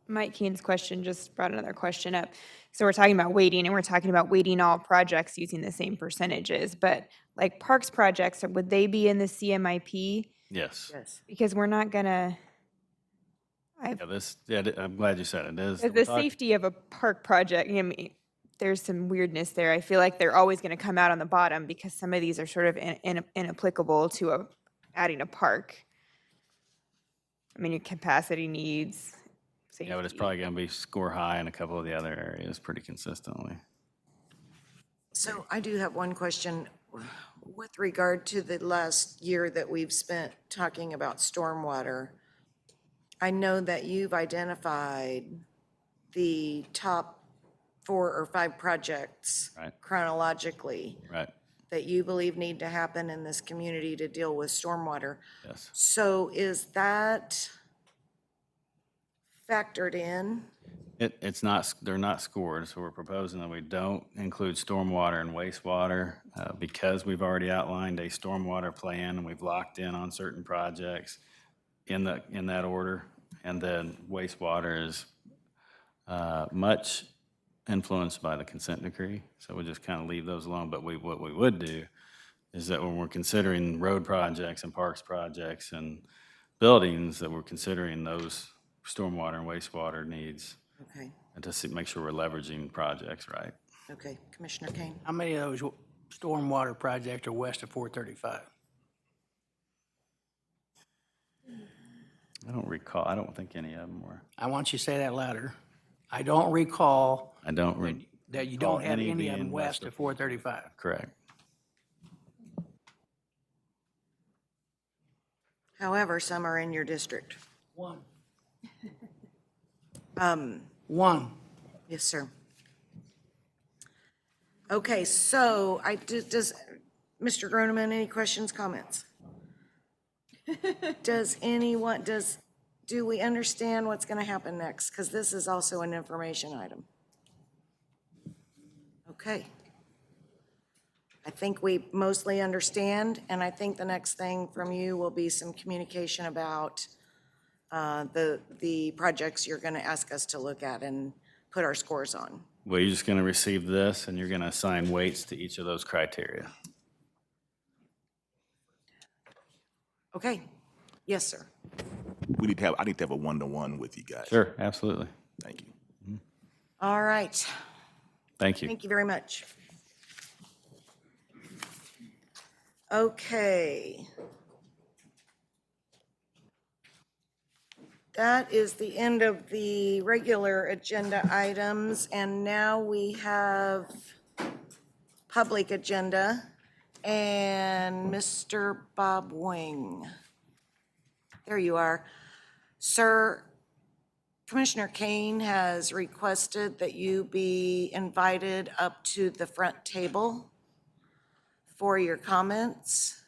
D: Mike Keene's question just brought another question up. So we're talking about weighting, and we're talking about weighting all projects using the same percentages, but like parks projects, would they be in the CMIP?
E: yes.
B: Yes.
D: Because we're not gonna,
E: I'm glad you said it. It is.
D: the safety of a park project, I mean, there's some weirdness there. I feel like they're always gonna come out on the bottom because some of these are sort of inapplicable to adding a park. I mean, your capacity needs,
E: Yeah, but it's
D: safety.
E: probably going to be score high in a couple of the other areas pretty consistently.
B: So I do have one question with regard to the last year that we've spent talking about stormwater. I know that you've identified the top 4 or 5 projects
E: Right.
B: chronologically
E: Right,
B: that you believe need to happen in this community to deal with stormwater.
E: yes.
B: So is that factored in?
E: It's not, they're not scored, so we're proposing that we don't include stormwater and wastewater because we've already outlined a stormwater plan and we've locked in on certain projects in that order. And then wastewater is much influenced by the consent decree, so we just kind of leave those alone. But what we would do is that when we're considering road projects and parks projects and buildings, that we're considering those stormwater and wastewater needs
B: Okay,
E: and to make sure we're leveraging projects right.
B: okay. Commissioner Kane?
I: How many of those stormwater projects are west of 435?
E: I don't recall, I don't think any of them were.
I: I want you to say that louder. I don't recall
E: I don't,
I: that you
E: recall
I: don't have any of
E: being
I: them west of 435.
E: correct.
B: However, some are in your district.
I: One.
B: Um,
I: One.
B: Yes, sir. Okay, so does, Mr. Groneman, any questions, comments? Does anyone, do we understand what's going to happen next? Because this is also an information item. Okay. I think we mostly understand, and I think the next thing from you will be some communication about the projects you're going to ask us to look at and put our scores on.
E: Well, you're just going to receive this and you're going to assign weights to each of those criteria.
B: Okay. Yes, sir.
J: I need to have a one-to-one with you guys.
E: Sure, absolutely.
J: Thank you.
B: All right.
E: Thank you.
B: Thank you very much. Okay. That is the end of the regular agenda items, and now we have public agenda and Mr. Bob Wing. There you are. Sir, Commissioner Kane has requested that you be invited up to the front table for your comments.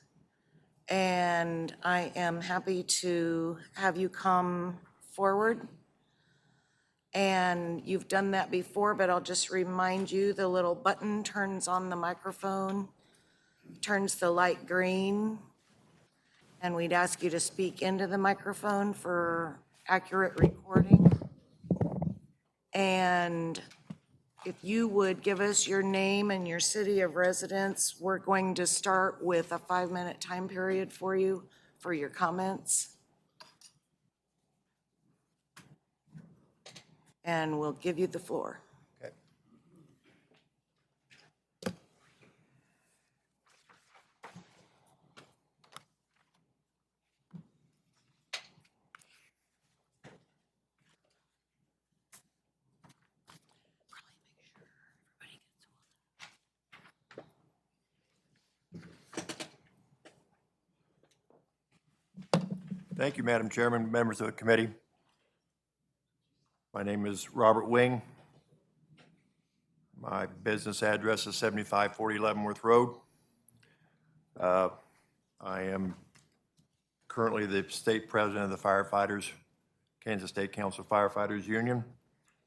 B: And I am happy to have you come forward. And you've done that before, but I'll just remind you, the little button turns on the microphone, turns the light green, and we'd ask you to speak into the microphone for accurate recording. And if you would give us your name and your city of residence, we're going to start with a 5-minute time period for you for your comments. And we'll give you the floor.
M: Thank you, Madam Chairman, members of the committee. My name is Robert Wing. My business address is 7540 Leavenworth Road. I am currently the state president of the firefighters, Kansas State Council Firefighters Union,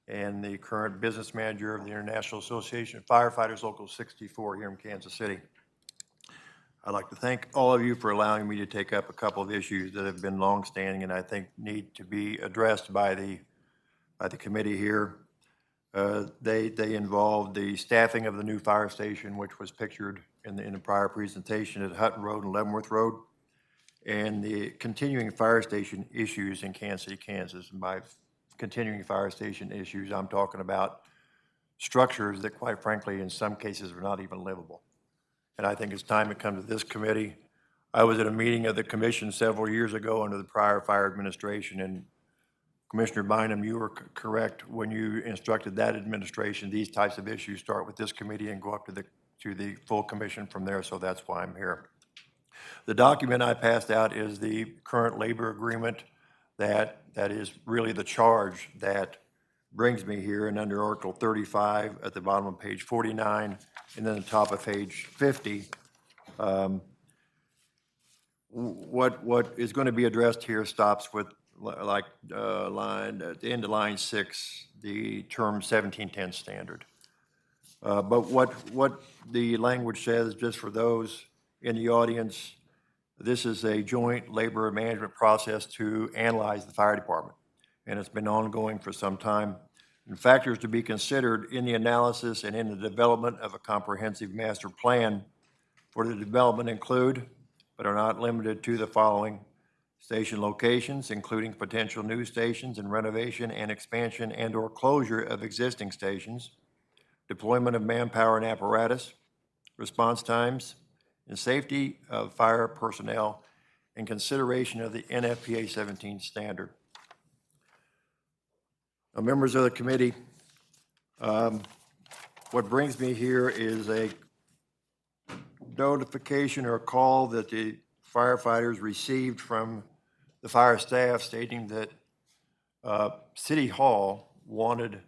M: and the current business manager of the International Association of Firefighters Local 64 here in Kansas City. I'd like to thank all of you for allowing me to take up a couple of issues that have been longstanding and I think need to be addressed by the committee here. They involve the staffing of the new fire station, which was pictured in the prior presentation at Hutton Road and Leavenworth Road, and the continuing fire station issues in Kansas City, Kansas. And by continuing fire station issues, I'm talking about structures that, quite frankly, in some cases are not even livable. And I think it's time to come to this committee. I was at a meeting of the commission several years ago under the prior fire administration, and Commissioner Bynum, you were correct when you instructed that administration, these types of issues start with this committee and go up to the full commission from there, so that's why I'm here. The document I passed out is the current labor agreement that is really the charge that brings me here, and under Article 35 at the bottom of page 49 and then the top of page 50, what is going to be addressed here stops with line at the end of line 6, the term 1710 standard. But what the language says, just for those in the audience, this is a joint labor management process to analyze the fire department, and it's been ongoing for some time. And factors to be considered in the analysis and in the development of a comprehensive master plan for the development include, but are not limited to, the following: station locations, including potential new stations and renovation and expansion and/or closure of existing stations, deployment of manpower and apparatus, response times, and safety of fire personnel, and consideration of the NFPA 17 standard. Now, members of the committee, what brings me here is a notification or a call that the firefighters received from the fire staff stating that City Hall wanted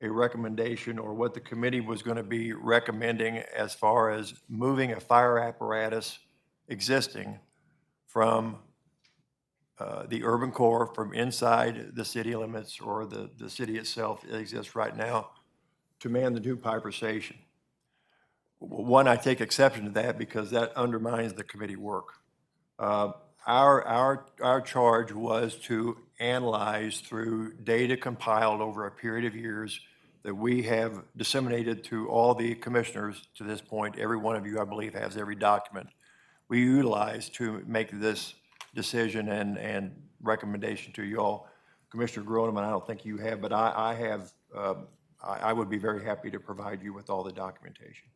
M: a recommendation, or what the committee was going to be recommending as far as moving a fire apparatus existing from the urban core, from inside the city limits or the city itself that exists right now, to man the new Piper Station. One, I take exception to that because that undermines the committee work. Our charge was to analyze through data compiled over a period of years that we have disseminated to all the commissioners to this point. Every one of you, I believe, has every document we utilize to make this decision and recommendation to you all. Commissioner Groneman, I don't think you have, but I have. I would be very happy to provide you with all the documentation.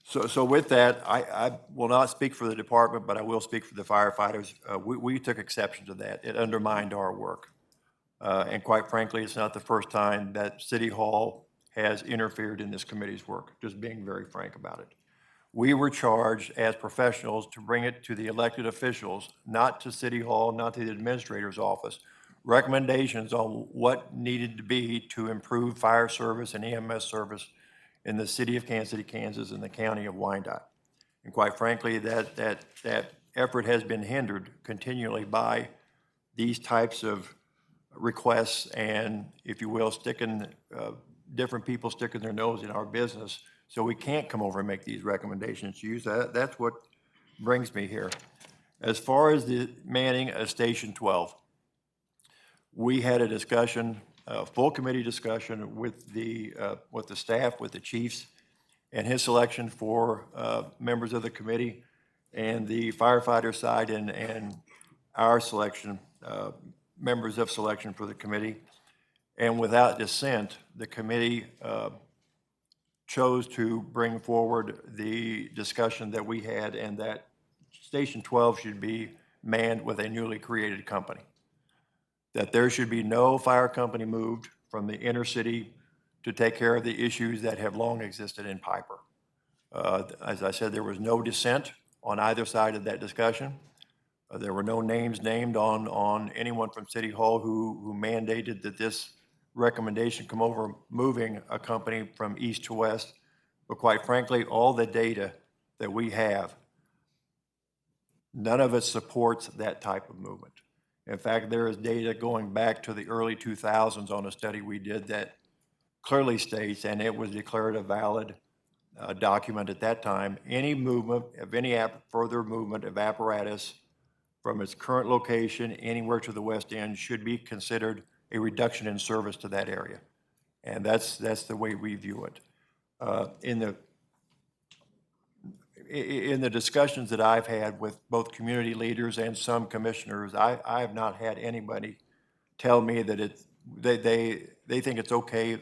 M: So with that, I will not speak for the department, but I will speak for the firefighters. We took exception to that. It undermined our work. And quite frankly, it's not the first time that City Hall has interfered in this committee's work, just being very frank about it. We were charged as professionals to bring it to the elected officials, not to City Hall, not to the administrator's office, recommendations on what needed to be to improve fire service and EMS service in the city of Kansas City, Kansas, and the county of Wyandotte. And quite frankly, that effort has been hindered continually by these types of requests and, if you will, different people sticking their nose in our business, so we can't come over and make these recommendations to you. That's what brings me here. As far as the manning of Station 12, we had a discussion, a full committee discussion with the staff, with the chiefs, and his selection for members of the committee, and the firefighter side and our selection, members of selection for the committee. And without dissent, the committee chose to bring forward the discussion that we had, and that Station 12 should be manned with a newly created company. That there should be no fire company moved from the inner city to take care of the issues that have long existed in Piper. As I said, there was no dissent on either side of that discussion. There were no names named on anyone from City Hall who mandated that this recommendation come over moving a company from east to west. But quite frankly, all the data that we have, none of it supports that type of movement. In fact, there is data going back to the early 2000s on a study we did that clearly states, and it was declared a valid document at that time, any movement of any further movement of apparatus from its current location anywhere to the west end should be considered a reduction in service to that area. And that's the way we view it. In the discussions that I've had with both community leaders and some commissioners, I have not had anybody tell me that they think it's okay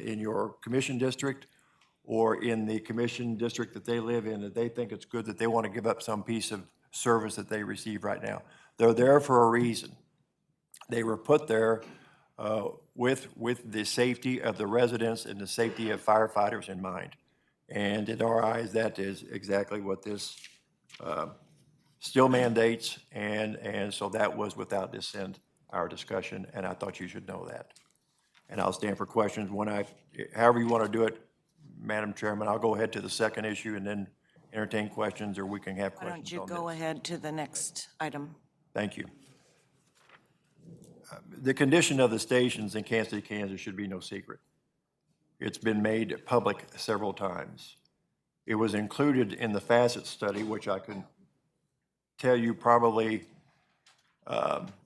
M: in your commission district or in the commission district that they live in, that they think it's good, that they want to give up some piece of service that they receive right now. They're there for a reason. They were put there with the safety of the residents and the safety of firefighters in mind. And in our eyes, that is exactly what this still mandates, and so that was without dissent our discussion, and I thought you should know that. And I'll stand for questions however you want to do it, Madam Chairman. I'll go ahead to the second issue and then entertain questions, or we can have
B: Why
M: questions
B: don't
M: on
B: you
M: this.
B: go ahead to the next item?
M: Thank you. The condition of the stations in Kansas City, Kansas should be no secret. It's been made public several times. It was included in the facet study, which I can tell you probably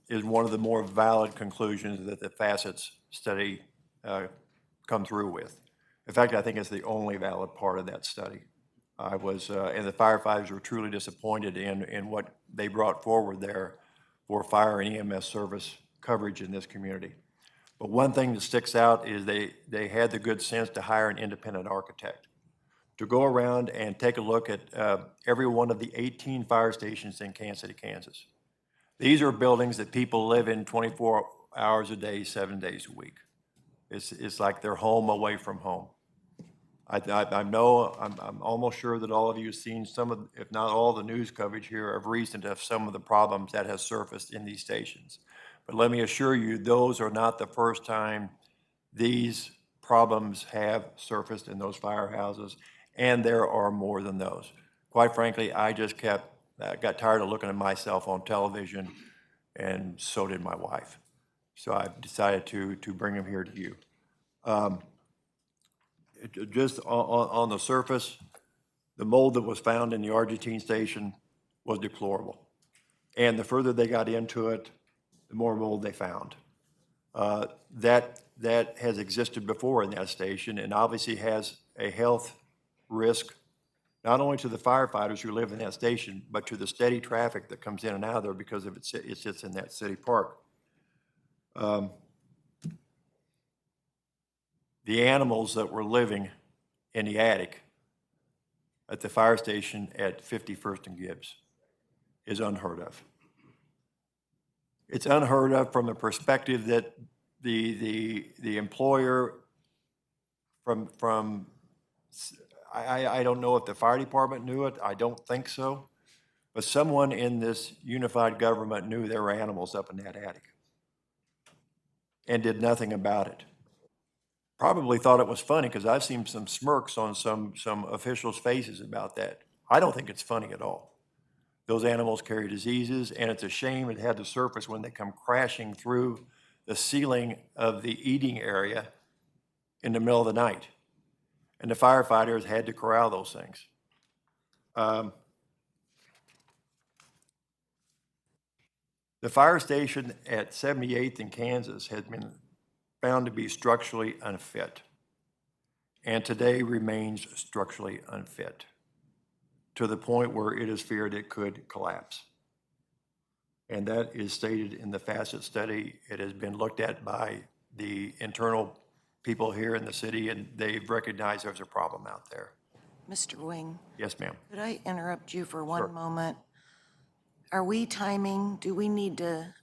M: is one of the more valid conclusions that the facets study come through with. In fact, I think it's the only valid part of that study. And the firefighters were truly disappointed in what they brought forward there for fire and EMS service coverage in this community. But one thing that sticks out is they had the good sense to hire an independent architect to go around and take a look at every one of the 18 fire stations in Kansas City, Kansas. These are buildings that people live in 24 hours a day, 7 days a week. It's like they're home away from home. I'm almost sure that all of you have seen some of, if not all, the news coverage here of recent of some of the problems that has surfaced in these stations. But let me assure you, those are not the first time these problems have surfaced in those firehouses, and there are more than those. Quite frankly, I just got tired of looking at myself on television, and so did my wife. So I decided to bring them here to you. Just on the surface, the mold that was found in the Argentine station was deplorable. And the further they got into it, the more mold they found. That has existed before in that station, and obviously has a health risk, not only to the firefighters who live in that station, but to the steady traffic that comes in and out of there because of it sits in that city park. The animals that were living in the attic, at the fire station at 51st and Gibbs is unheard of. It's unheard of from the perspective that the employer I don't know if the fire department knew it, I don't think so, but someone in this unified government knew there were animals up in that attic and did nothing about it. Probably thought it was funny because I've seen some smirks on some officials' faces about that. I don't think it's funny at all. Those animals carry diseases, and it's a shame it had to surface when they come crashing through the ceiling of the eating area in the middle of the night. And the firefighters had to corral those things. The fire station at 78th in Kansas has been found to be structurally unfit, and today remains structurally unfit to the point where it is feared it could collapse. And that is stated in the facet study. It has been looked at by the internal people here in the city, and they've recognized there's a problem out there.
B: Mr. Wing,
M: Yes, ma'am.
B: could I interrupt you for one
M: Sure.
B: moment? Are we timing,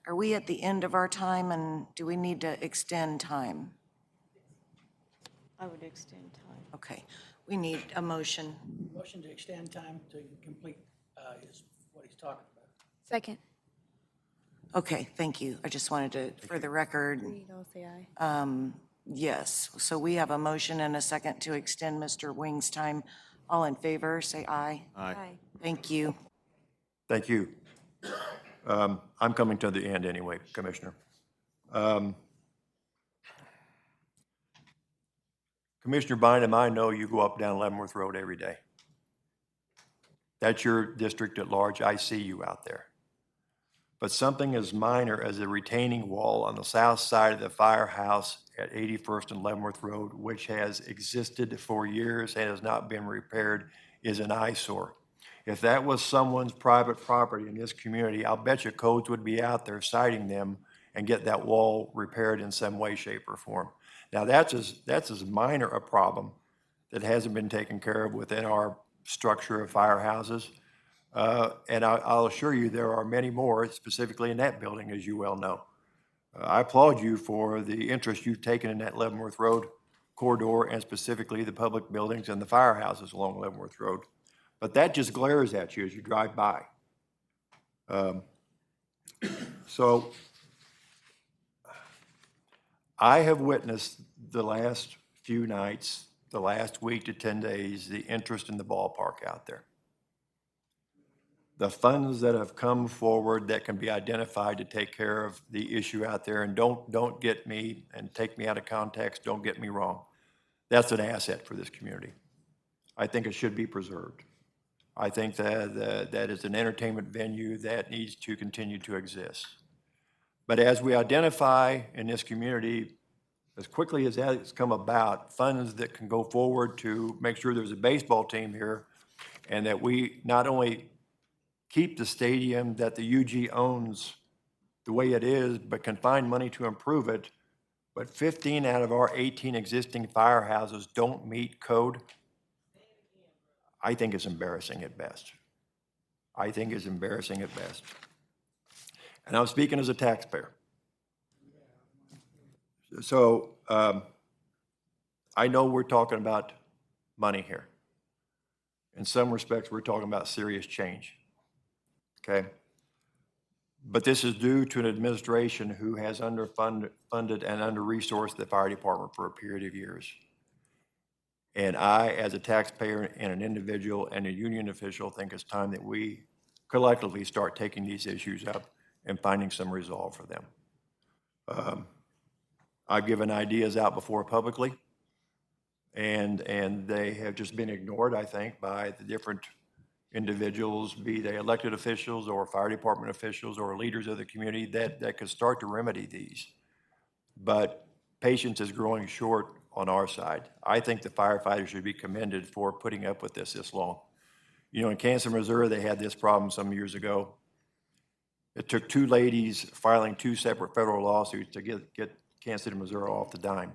B: are we at the end of our time, and do we need to extend time?
C: I would extend time.
B: Okay, we need a motion.
I: Motion to extend time to complete is what he's talking about.
D: Second.
B: Okay, thank you. I just wanted to, for the record,
D: I'll say aye.
B: yes. So we have a motion and a second to extend Mr. Wing's time. All in favor, say aye.
D: Aye.
B: Thank you.
M: Thank you. I'm coming to the end anyway, Commissioner. Commissioner Bynum, I know you go up and down Leavenworth Road every day. That's your district at large. I see you out there. But something as minor as a retaining wall on the south side of the firehouse at 81st and Leavenworth Road, which has existed for years and has not been repaired, is an eyesore. If that was someone's private property in this community, I'll bet you codes would be out there citing them and get that wall repaired in some way, shape, or form. Now, that's as minor a problem that hasn't been taken care of within our structure of firehouses. And I'll assure you there are many more, specifically in that building, as you well know. I applaud you for the interest you've taken in that Leavenworth Road corridor, and specifically the public buildings and the firehouses along Leavenworth Road. But that just glares at you as you drive by. So I have witnessed the last few nights, the last week to 10 days, the interest in the ballpark out there. The funds that have come forward that can be identified to take care of the issue out there, and don't get me and take me out of context, don't get me wrong. That's an asset for this community. I think it should be preserved. I think that is an entertainment venue that needs to continue to exist. But as we identify in this community, as quickly as that has come about, funds that can go forward to make sure there's a baseball team here, and that we not only keep the stadium that the UG owns the way it is, but can find money to improve it, but 15 out of our 18 existing firehouses don't meet code, I think it's embarrassing at best. I think it's embarrassing at best. And I'm speaking as a taxpayer. So I know we're talking about money here. In some respects, we're talking about serious change, okay? But this is due to an administration who has underfunded and under-resourced the fire department for a period of years. And I, as a taxpayer and an individual and a union official, think it's time that we collectively start taking these issues up and finding some resolve for them. I've given ideas out before publicly, and they have just been ignored, I think, by the different individuals, be they elected officials or fire department officials or leaders of the community that could start to remedy these. But patience is growing short on our side. I think the firefighters should be commended for putting up with this long. You know, in Kansas, Missouri, they had this problem some years ago. It took two ladies filing two separate federal lawsuits to get Kansas City, Missouri off the dime.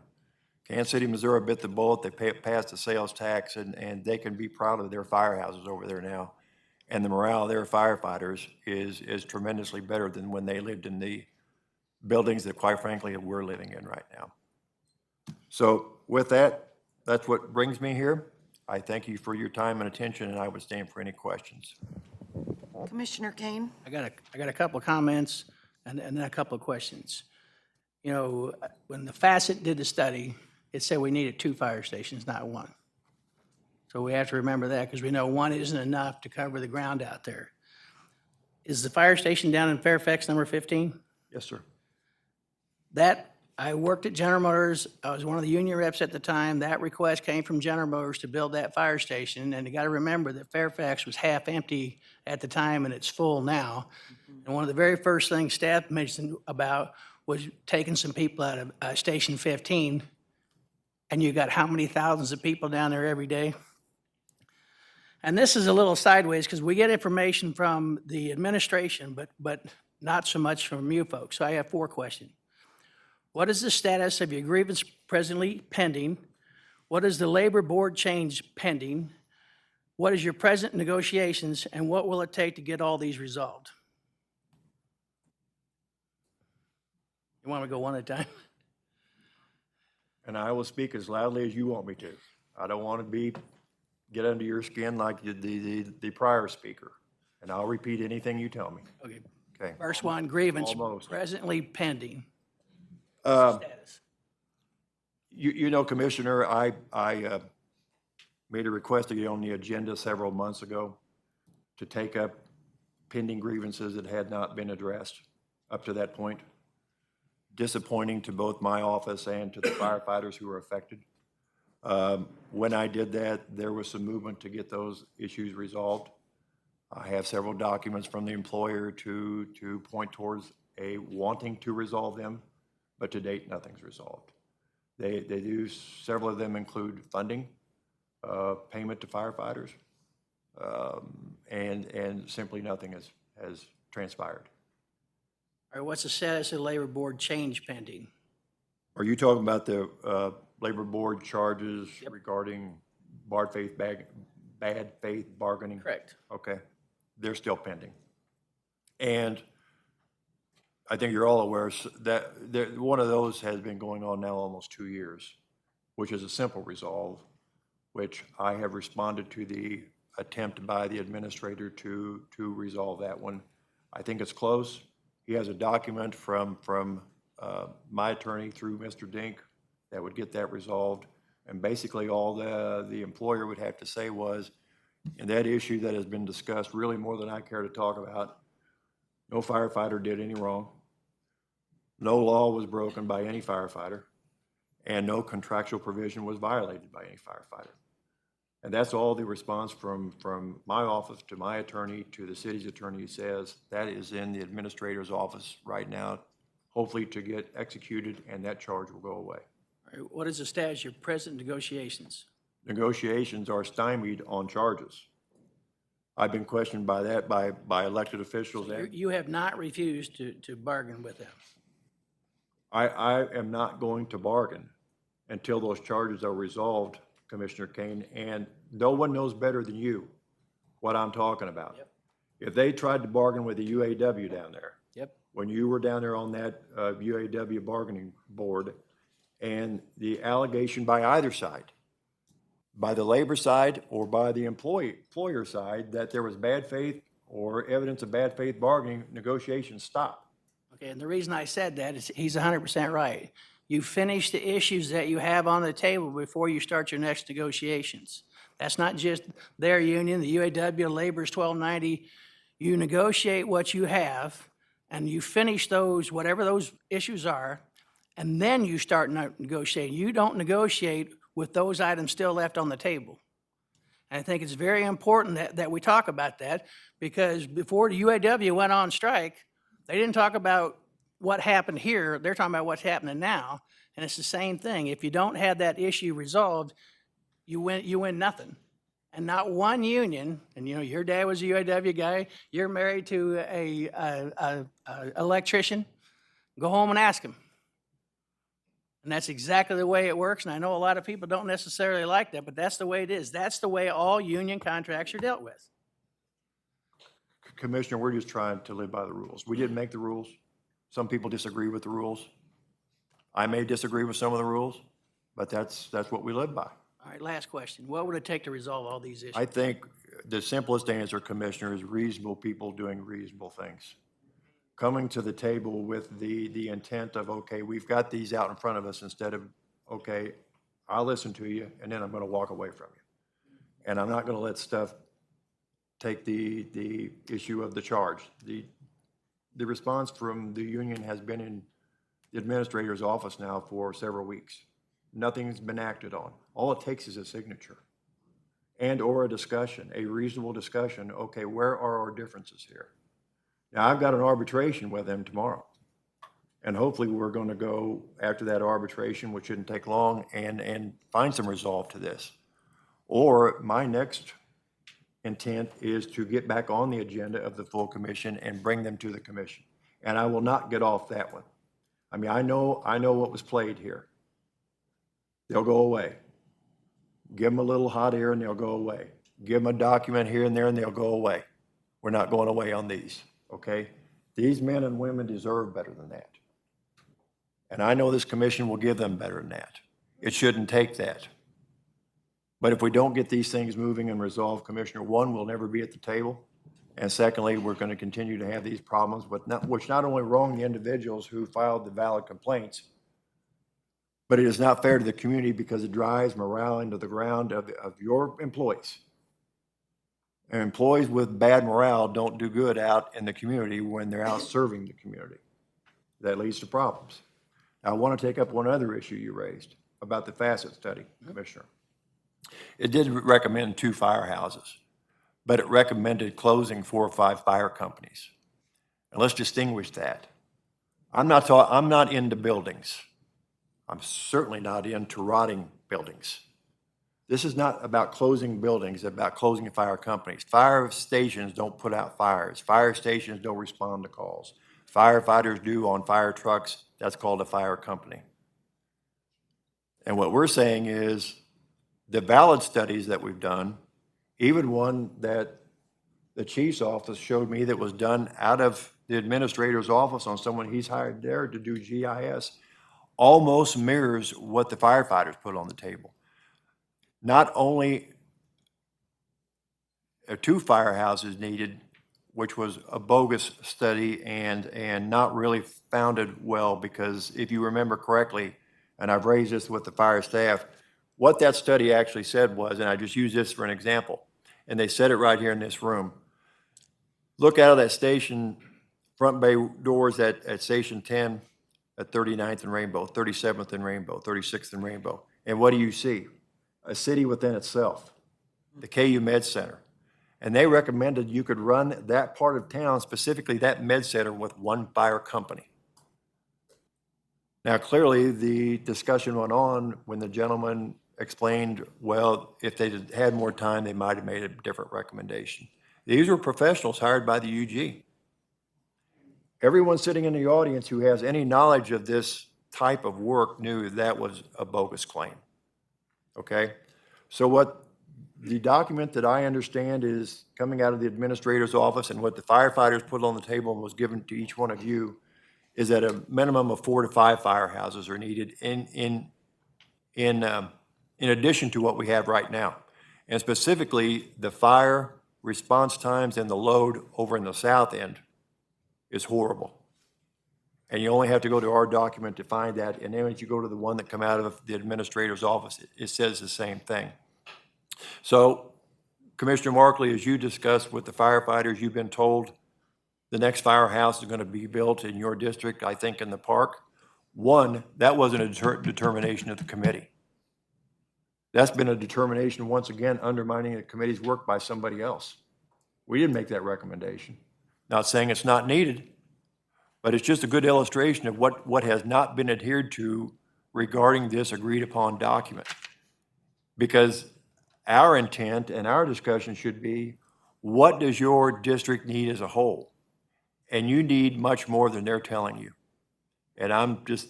M: Kansas City, Missouri bit the bullet. They passed the sales tax, and they can be proud of their firehouses over there now. And the morale of their firefighters is tremendously better than when they lived in the buildings that, quite frankly, we're living in right now. So with that, that's what brings me here. I thank you for your time and attention, and I would stand for any questions.
B: Commissioner Kane?
I: I got a couple of comments and then a couple of questions. You know, when the Facet did the study, it said we needed 2 fire stations, not 1. So we have to remember that because we know 1 isn't enough to cover the ground out there. Is the fire station down in Fairfax number 15?
M: Yes, sir.
I: I worked at General Motors. I was one of the union reps at the time. That request came from General Motors to build that fire station. And you got to remember that Fairfax was half empty at the time and it's full now. And one of the very first things staff mentioned about was taking some people out of Station 15. And you got how many thousands of people down there every day? And this is a little sideways because we get information from the administration, but not so much from you folks. So I have 4 questions. What is the status of your grievance presently pending? What is the labor board change pending? What is your present negotiations, and what will it take to get all these resolved? You want to go one at a time?
M: And I will speak as loudly as you want me to. I don't want to get under your skin like the prior speaker. And I'll repeat anything you tell me.
I: Okay.
M: Okay.
I: First one, grievance
M: Almost.
I: presently pending.
M: Um,
I: Status.
M: You know, Commissioner, I made a request to get on the agenda several months ago to take up pending grievances that had not been addressed up to that point. Disappointing to both my office and to the firefighters who were affected. When I did that, there was some movement to get those issues resolved. I have several documents from the employer to point towards a wanting to resolve them, but to date, nothing's resolved. They do, several of them include funding, payment to firefighters, and simply nothing has transpired.
I: All right, what's the status of labor board change pending?
M: Are you talking about the labor board charges regarding bad faith bargaining?
I: Correct.
M: Okay, they're still pending. And I think you're all aware that one of those has been going on now almost 2 years, which is a simple resolve, which I have responded to the attempt by the administrator to resolve that one. I think it's close. He has a document from my attorney through Mr. Dink that would get that resolved. And basically all the employer would have to say was, in that issue that has been discussed really more than I care to talk about, no firefighter did any wrong. No law was broken by any firefighter, and no contractual provision was violated by any firefighter. And that's all the response from my office to my attorney to the city's attorney says. That is in the administrator's office right now, hopefully to get executed, and that charge will go away.
I: All right, what is the status of your present negotiations?
M: Negotiations are stymied on charges. I've been questioned by that by elected officials.
I: So you have not refused to bargain with them?
M: I am not going to bargain until those charges are resolved, Commissioner Kane, and no one knows better than you what I'm talking about.
I: Yep.
M: If they tried to bargain with the UAW down there,
I: Yep.
M: when you were down there on that UAW bargaining board, and the allegation by either side, by the labor side or by the employer side, that there was bad faith or evidence of bad faith bargaining, negotiations stopped.
I: Okay, and the reason I said that is he's 100% right. You finish the issues that you have on the table before you start your next negotiations. That's not just their union, the UAW, Labor's 1290. You negotiate what you have, and you finish those, whatever those issues are, and then you start negotiating. You don't negotiate with those items still left on the table. And I think it's very important that we talk about that, because before the UAW went on strike, they didn't talk about what happened here. They're talking about what's happening now. And it's the same thing. If you don't have that issue resolved, you win nothing. And not one union, and you know, your dad was a UAW guy, you're married to a electrician, go home and ask him. And that's exactly the way it works, and I know a lot of people don't necessarily like that, but that's the way it is. That's the way all union contracts are dealt with.
M: Commissioner, we're just trying to live by the rules. We didn't make the rules. Some people disagree with the rules. I may disagree with some of the rules, but that's what we live by.
I: All right, last question. What would it take to resolve all these issues?
M: I think the simplest answer, Commissioner, is reasonable people doing reasonable things. Coming to the table with the intent of, okay, we've got these out in front of us, instead of, okay, I'll listen to you, and then I'm going to walk away from you. And I'm not going to let stuff take the issue of the charge. The response from the union has been in the administrator's office now for several weeks. Nothing's been acted on. All it takes is a signature and/or a discussion, a reasonable discussion. Okay, where are our differences here? Now, I've got an arbitration with them tomorrow, and hopefully we're going to go after that arbitration, which shouldn't take long, and find some resolve to this. Or my next intent is to get back on the agenda of the full commission and bring them to the commission. And I will not get off that one. I mean, I know what was played here. They'll go away. Give them a little hot air and they'll go away. Give them a document here and there and they'll go away. We're not going away on these, okay? These men and women deserve better than that. And I know this commission will give them better than that. It shouldn't take that. But if we don't get these things moving and resolved, Commissioner, one, we'll never be at the table. And secondly, we're going to continue to have these problems, which not only wrong the individuals who filed the valid complaints, but it is not fair to the community because it drives morale into the ground of your employees. And employees with bad morale don't do good out in the community when they're out serving the community. That leads to problems. Now, I want to take up one other issue you raised about the facet study, Commissioner. It did recommend 2 firehouses, but it recommended closing 4 or 5 fire companies. And let's distinguish that. I'm not into buildings. I'm certainly not into rotting buildings. This is not about closing buildings, it's about closing fire companies. Fire stations don't put out fires. Fire stations don't respond to calls. Firefighters do on fire trucks. That's called a fire company. And what we're saying is the valid studies that we've done, even one that the chief's office showed me that was done out of the administrator's office on someone he's hired there to do GIS, almost mirrors what the firefighters put on the table. Not only are 2 firehouses needed, which was a bogus study and not really founded well, because if you remember correctly, and I've raised this with the fire staff, what that study actually said was, and I just use this for an example, and they said it right here in this room. Look out of that station, front bay doors at Station 10 at 39th and Rainbow, 37th and Rainbow, 36th and Rainbow. And what do you see? A city within itself, the KU Med Center. And they recommended you could run that part of town, specifically that med center, with 1 fire company. Now, clearly, the discussion went on when the gentleman explained, well, if they had more time, they might have made a different recommendation. These were professionals hired by the UG. Everyone sitting in the audience who has any knowledge of this type of work knew that was a bogus claim. Okay? So what the document that I understand is coming out of the administrator's office and what the firefighters put on the table and was given to each one of you is that a minimum of 4 to 5 firehouses are needed in addition to what we have right now. And specifically, the fire response times and the load over in the south end is horrible. And you only have to go to our document to find that. And then when you go to the one that come out of the administrator's office, it says the same thing. So, Commissioner Markley, as you discussed with the firefighters, you've been told the next firehouse is going to be built in your district, I think in the park. One, that wasn't a determination of the committee. That's been a determination, once again, undermining the committee's work by somebody else. We didn't make that recommendation. Not saying it's not needed, but it's just a good illustration of what has not been adhered to regarding this agreed upon document. Because our intent and our discussion should be, what does your district need as a whole? And you need much more than they're telling you. And I'm just,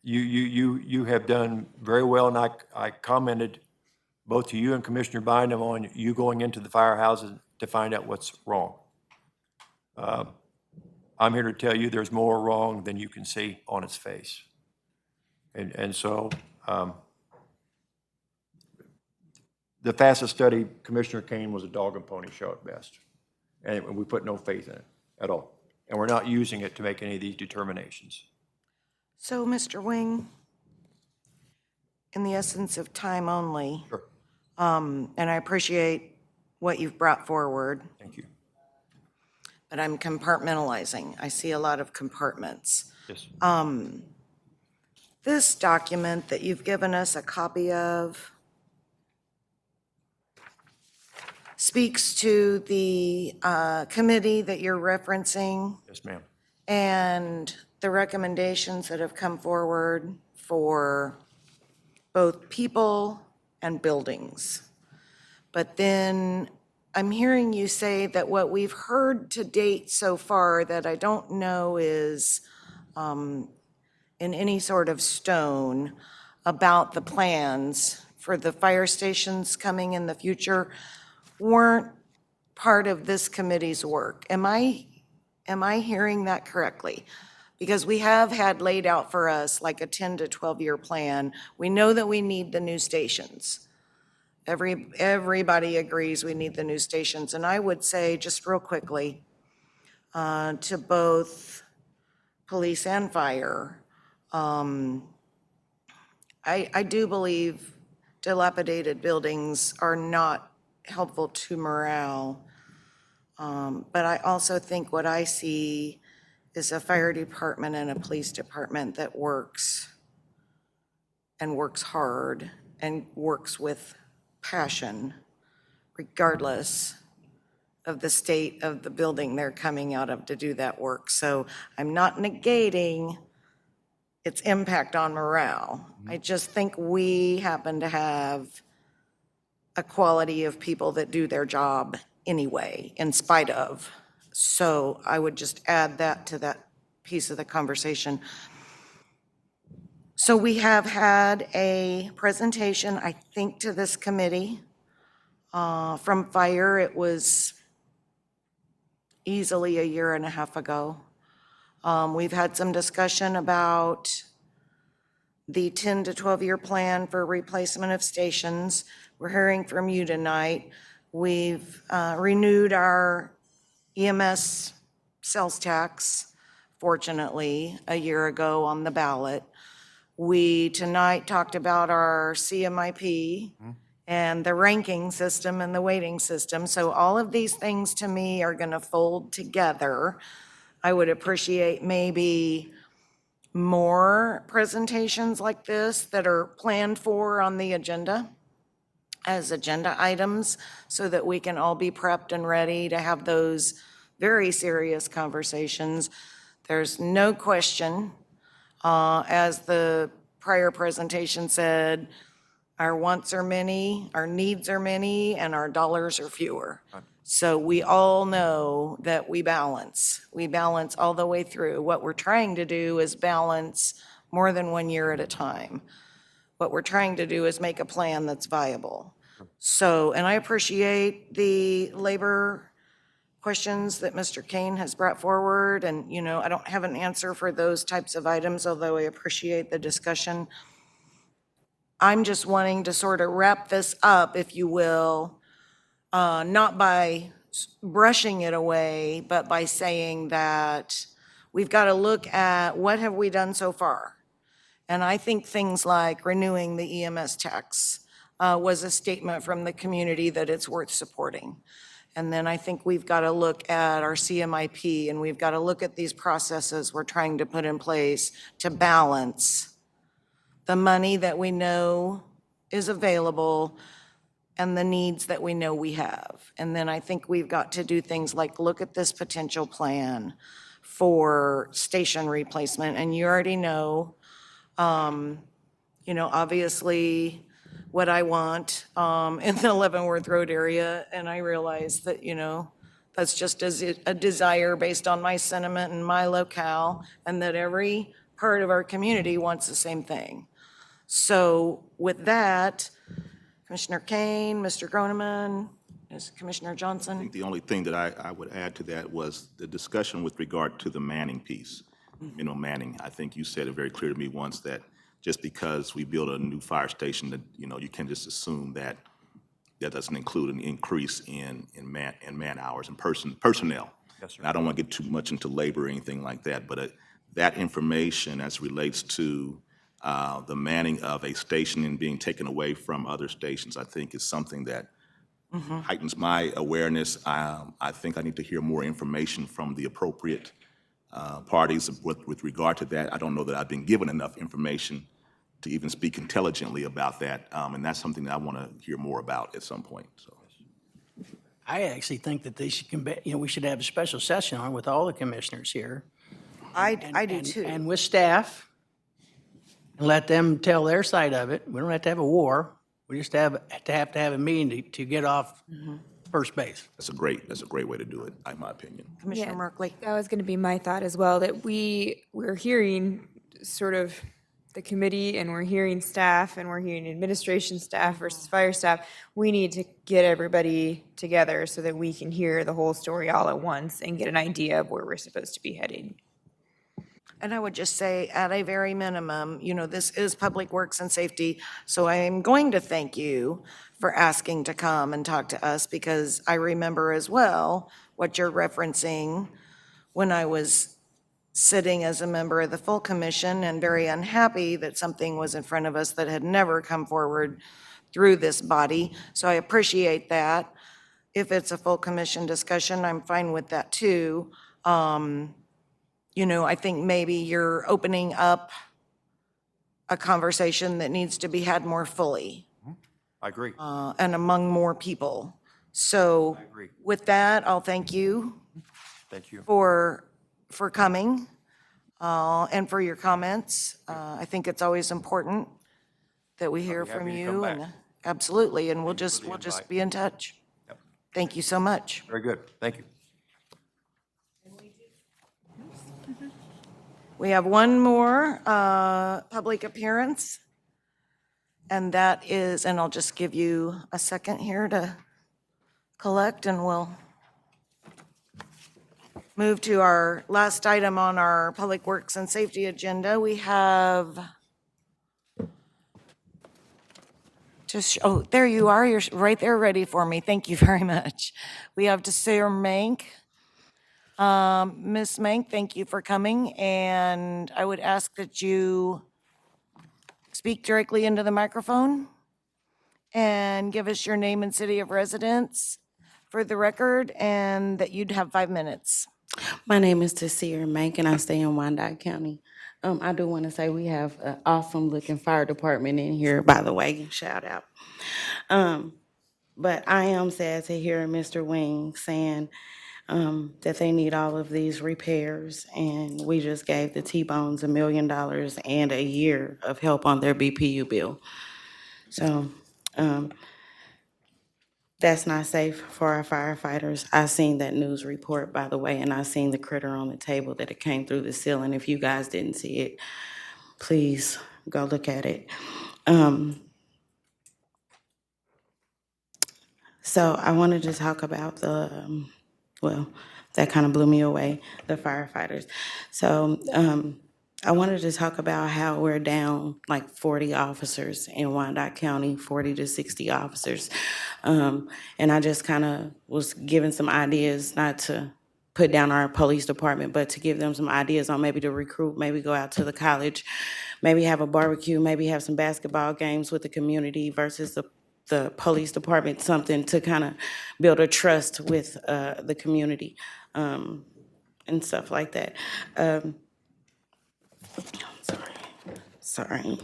M: You have done very well, and I commented both to you and Commissioner Bynum on you going into the firehouses to find out what's wrong. I'm here to tell you there's more wrong than you can see on its face. And so the fastest study, Commissioner Kane, was a dog and pony show at best. And we put no faith in it at all. And we're not using it to make any of these determinations.
B: So, Mr. Wing, in the essence of time only,
M: Sure.
B: and I appreciate what you've brought forward,
M: Thank you.
B: but I'm compartmentalizing. I see a lot of compartments.
M: Yes.
B: This document that you've given us a copy of speaks to the committee that you're referencing
M: Yes, ma'am.
B: and the recommendations that have come forward for both people and buildings. But then I'm hearing you say that what we've heard to date so far that I don't know is in any sort of stone about the plans for the fire stations coming in the future weren't part of this committee's work. Am I hearing that correctly? Because we have had laid out for us like a 10 to 12-year plan. We know that we need the new stations. Everybody agrees we need the new stations. And I would say, just real quickly, to both police and fire, I do believe dilapidated buildings are not helpful to morale. But I also think what I see is a fire department and a police department that works and works hard and works with passion, regardless of the state of the building they're coming out of to do that work. So I'm not negating its impact on morale. I just think we happen to have a quality of people that do their job anyway, in spite of. So I would just add that to that piece of the conversation. So we have had a presentation, I think, to this committee from fire. It was easily a year and a half ago. We've had some discussion about the 10 to 12-year plan for replacement of stations. We're hearing from you tonight. We've renewed our EMS sales tax, fortunately, a year ago on the ballot. We tonight talked about our CMIP and the ranking system and the weighting system. So all of these things to me are going to fold together. I would appreciate maybe more presentations like this that are planned for on the agenda as agenda items so that we can all be prepped and ready to have those very serious conversations. There's no question, as the prior presentation said, our wants are many, our needs are many, and our dollars are fewer. So we all know that we balance. We balance all the way through. What we're trying to do is balance more than 1 year at a time. What we're trying to do is make a plan that's viable. So, and I appreciate the labor questions that Mr. Kane has brought forward. And, you know, I don't have an answer for those types of items, although I appreciate the discussion. I'm just wanting to sort of wrap this up, if you will, not by brushing it away, but by saying that we've got to look at what have we done so far. And I think things like renewing the EMS tax was a statement from the community that it's worth supporting. And then I think we've got to look at our CMIP, and we've got to look at these processes we're trying to put in place to balance the money that we know is available and the needs that we know we have. And then I think we've got to do things like look at this potential plan for station replacement. And you already know, obviously what I want in the Leavenworth Road area. And I realize that, that's just as a desire based on my sentiment and my locale, and that every part of our community wants the same thing. So with that, Commissioner Kane, Mr. Groneman, is Commissioner
J: I
B: Johnson?
J: think the only thing that I would add to that was the discussion with regard to the manning piece, minimum manning. I think you said it very clear to me once that just because we build a new fire station, that, you can just assume that that doesn't include an increase in man hours and personnel.
M: Yes, sir.
J: And I don't want to get too much into labor or anything like that, but that information as relates to the manning of a station and being taken away from other stations, I think is something that heightens my awareness. I think I need to hear more information from the appropriate parties with regard to that. I don't know that I've been given enough information to even speak intelligently about that, and that's something that I want to hear more about at some point. So,
I: I actually think that they should, we should have a special session on with all the commissioners here.
B: I do too.
I: And with staff, and let them tell their side of it. We don't have to have a war. We just have to have a meeting to get off first base.
J: that's a great way to do it, in my opinion.
B: Commissioner
D: Yeah,
B: Merkley?
D: That was going to be my thought as well, that we're hearing sort of the committee, and we're hearing staff, and we're hearing administration staff versus fire staff. We need to get everybody together so that we can hear the whole story all at once and get an idea of where we're supposed to be heading.
B: And I would just say, at a very minimum, this is Public Works and Safety, so I am going to thank you for asking to come and talk to us, because I remember as well what you're referencing when I was sitting as a member of the full commission and very unhappy that something was in front of us that had never come forward through this body. So I appreciate that. If it's a full commission discussion, I'm fine with that too. I think maybe you're opening up a conversation that needs to be had more fully
M: I agree.
B: and among more people. So
M: agree.
B: with that, I'll thank you
M: Thank you.
B: for coming and for your comments. I think it's always important that we hear
M: be happy
B: from
M: to come
B: you.
M: back.
B: And absolutely, and we'll
M: the
B: just
M: invite.
B: be in touch.
M: Yep.
B: Thank you so much.
M: Very good. Thank you.
B: We have one more public appearance, and that is, and I'll just give you a second here to collect, and we'll move to our last item on our Public Works and Safety agenda. We have, there you are, you're right there ready for me. Thank you very much. We have Desir Mank. Ms. Mank, thank you for coming, and I would ask that you speak directly into the microphone and give us your name and city of residence for the record, and that you'd have 5 minutes.
N: My name is Tasir Mank, and I stay in Wyandotte County. I do want to say we have an awesome-looking fire department in here, by the way, shout out. But I am sad to hear Mr. Wing saying that they need all of these repairs, and we just gave the T-Bones $1 million and a year of help on their BPU bill. So that's not safe for our firefighters. I seen that news report, by the way, and I seen the critter on the table that it came through the ceiling. If you guys didn't see it, please go look at it. So I wanted to talk about that kind of blew me away, the firefighters. So I wanted to talk about how we're down like 40 officers in Wyandotte County, 40 to 60 officers. And I just kind of was given some ideas, not to put down our police department, but to give them some ideas on maybe to recruit, maybe go out to the college, maybe have a barbecue, maybe have some basketball games with the community versus the police department, something to kind of build a trust with the community and stuff like that. Sorry.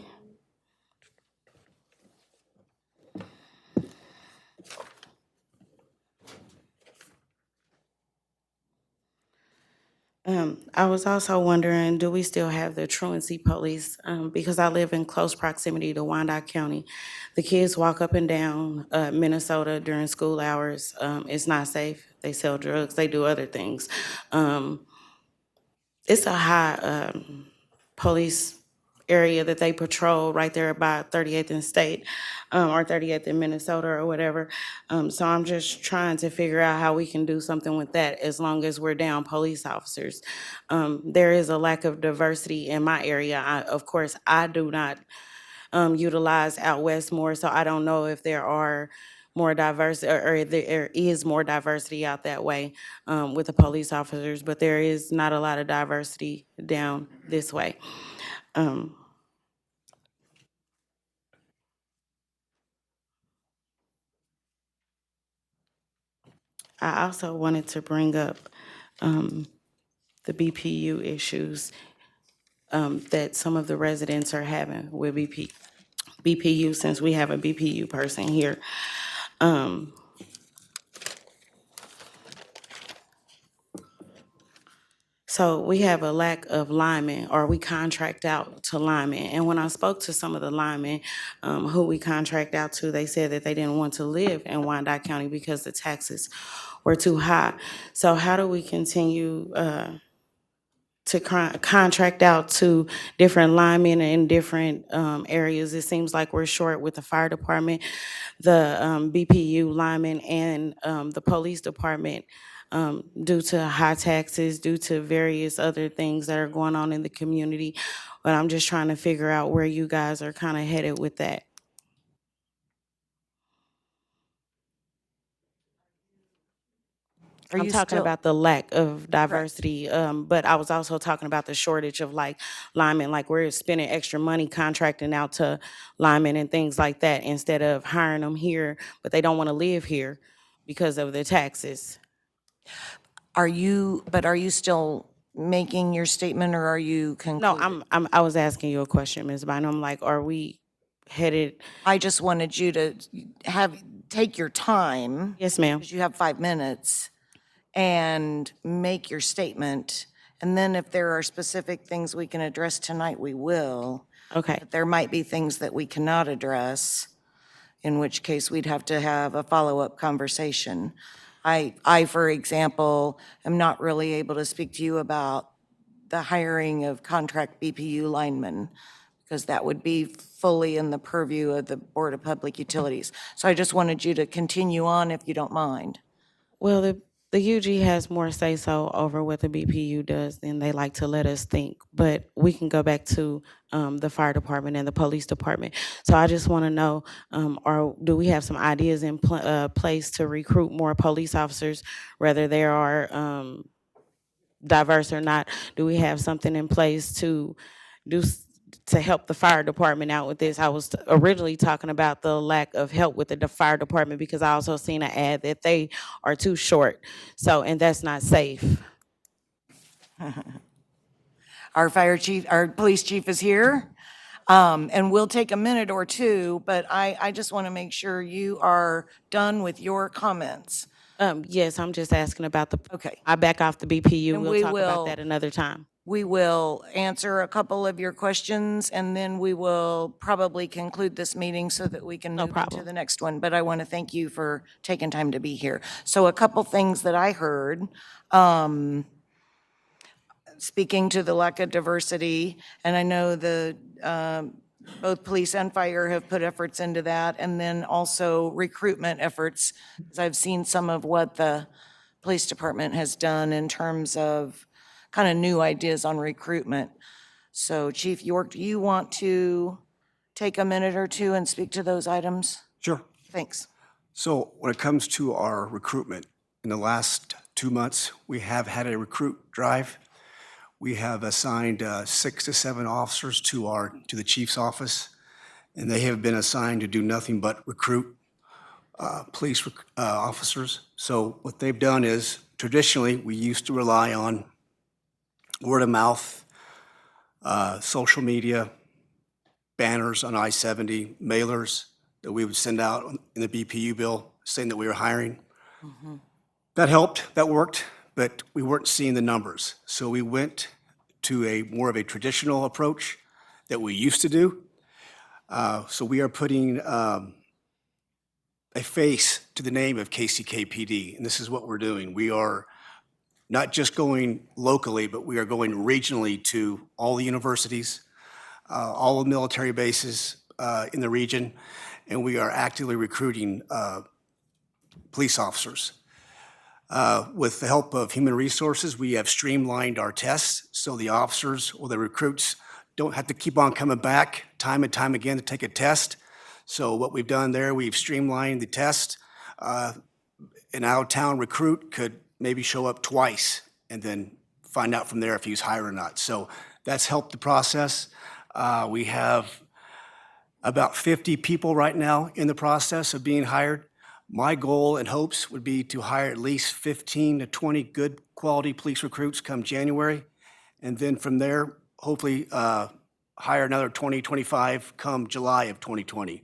N: I was also wondering, do we still have the truancy police? Because I live in close proximity to Wyandotte County. The kids walk up and down Minnesota during school hours. It's not safe. They sell drugs. They do other things. It's a high police area that they patrol right there by 38th and State, or 38th in Minnesota or whatever. So I'm just trying to figure out how we can do something with that as long as we're down police officers. There is a lack of diversity in my area. Of course, I do not utilize out west more, so I don't know if there are more diverse, or there is more diversity out that way with the police officers, but there is not a lot of diversity down this way. I also wanted to bring up the BPU issues that some of the residents are having with BPU, since we have a BPU person here. So we have a lack of linemen, or we contract out to linemen. And when I spoke to some of the linemen who we contract out to, they said that they didn't want to live in Wyandotte County because the taxes were too high. So how do we continue to contract out to different linemen in different areas? It seems like we're short with the fire department, the BPU linemen, and the police department due to high taxes, due to various other things that are going on in the community. But I'm just trying to figure out where you guys are kind of headed with that.
B: Are
N: I'm
B: you
N: talking
B: still?
N: about the lack of diversity, but I was also talking about the shortage of like linemen, like we're spending extra money contracting out to linemen and things like that instead of hiring them here, but they don't want to live here because of the taxes.
B: Are you still making your statement, or are you
N: No,
B: concluded?
N: I was asking you a question, Ms. Bynum, like, are we headed?
B: I just wanted you to take your time.
N: Yes, ma'am.
B: Because you have 5 minutes, and make your statement. And then if there are specific things we can address tonight, we will.
N: Okay.
B: But there might be things that we cannot address, in which case we'd have to have a follow-up conversation. I, for example, am not really able to speak to you about the hiring of contract BPU linemen, because that would be fully in the purview of the Board of Public Utilities. So I just wanted you to continue on if you don't mind.
N: Well, the UG has more say-so over what the BPU does than they like to let us think. But we can go back to the fire department and the police department. So I just want to know, do we have some ideas in place to recruit more police officers, whether they are diverse or not? Do we have something in place to to help the fire department out with this? I was originally talking about the lack of help with the fire department because I also seen an ad that they are too short. So, and that's not safe.
B: Our police chief is here. And we'll take a minute or two, but I just want to make sure you are done with your comments.
N: Yes, I'm just asking about
B: Okay.
N: I back off the BPU.
B: And
N: We'll
B: we
N: talk about
B: will-
N: that another time.
B: We will answer a couple of your questions, and then we will probably conclude this meeting so that we can
N: No
B: move into
N: problem.
B: the next one. But I want to thank you for taking time to be here. So a couple things that I heard, speaking to the lack of diversity, and I know both police and fire have put efforts into that, and then also recruitment efforts, because I've seen some of what the police department has done in terms of kind of new ideas on recruitment. So Chief York, do you want to take a minute or two and speak to those items?
O: Sure.
B: Thanks.
O: So when it comes to our recruitment, in the last 2 months, we have had a recruit drive. We have assigned 6 to 7 officers to the chief's office, and they have been assigned to do nothing but recruit police officers. So what they've done is, traditionally, we used to rely on word of mouth, social media, banners on I-70, mailers that we would send out in the BPU bill saying that we were hiring. That helped, that worked, but we weren't seeing the numbers. So we went to more of a traditional approach that we used to do. So we are putting a face to the name of KCKPD, and this is what we're doing. We are not just going locally, but we are going regionally to all the universities, all the military bases in the region, and we are actively recruiting police officers. With the help of human resources, we have streamlined our tests so the officers or the recruits don't have to keep on coming back time and time again to take a test. So what we've done there, we've streamlined the test. An out-of-town recruit could maybe show up twice and then find out from there if he was hired or not. So that's helped the process. We have about 50 people right now in the process of being hired. My goal and hopes would be to hire at least 15 to 20 good quality police recruits come January. And then from there, hopefully hire another 20, 25 come July of 2020.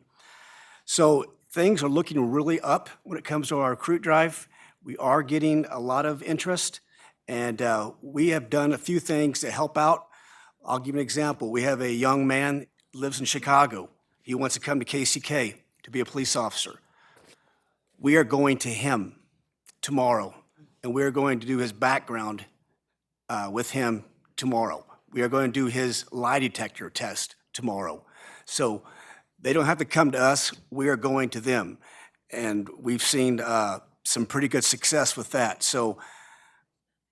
O: So things are looking really up when it comes to our recruit drive. We are getting a lot of interest, and we have done a few things to help out. I'll give you an example. We have a young man, lives in Chicago. He wants to come to KCK to be a police officer. We are going to him tomorrow, and we are going to do his background with him tomorrow. We are going to do his lie detector test tomorrow. So they don't have to come to us, we are going to them. And we've seen some pretty good success with that. So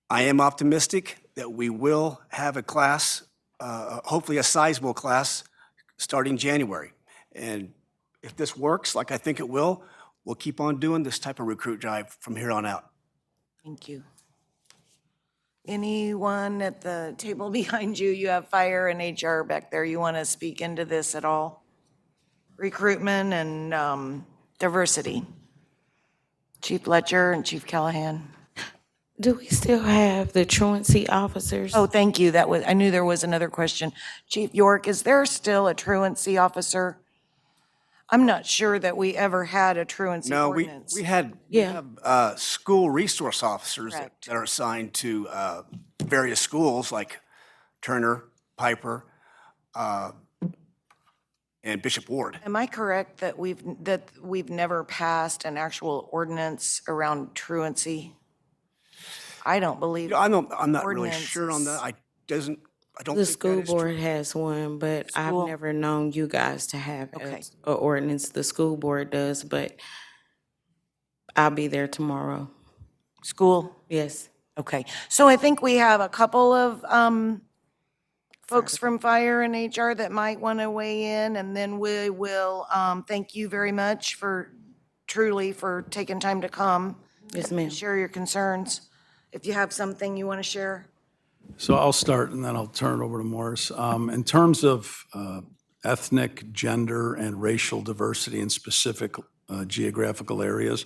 O: I am optimistic that we will have a class, hopefully a sizable class, starting January. And if this works, like I think it will, we'll keep on doing this type of recruit drive from here on out.
B: Thank you. Anyone at the table behind you, you have fire and HR back there, you want to speak into this at all? Recruitment and diversity. Chief Letcher and Chief Callahan.
N: Do we still have the truancy officers?
B: Oh, thank you. That was, I knew there was another question. Chief York, is there still a truancy officer? I'm not sure that we ever had a truancy
O: No,
B: ordinance.
O: we have school resource officers that are assigned to various schools like Turner, Piper, and Bishop Ward.
B: Am I correct that we've never passed an actual ordinance around truancy? I don't believe.
O: I'm not really sure on that. I don't
N: The
O: think
N: school
O: that is true.
N: board has one, but I've
B: School?
N: never known you guys to have
B: Okay.
N: a ordinance. The school board does, but I'll be there tomorrow.
B: School?
N: Yes.
B: Okay. So I think we have a couple of folks from fire and HR that might want to weigh in, and then we will thank you very much for taking time to come.
N: Yes, ma'am.
B: Share your concerns. If you have something you want to share.
F: So I'll start and then I'll turn it over to Morris. In terms of ethnic, gender, and racial diversity in specific geographical areas,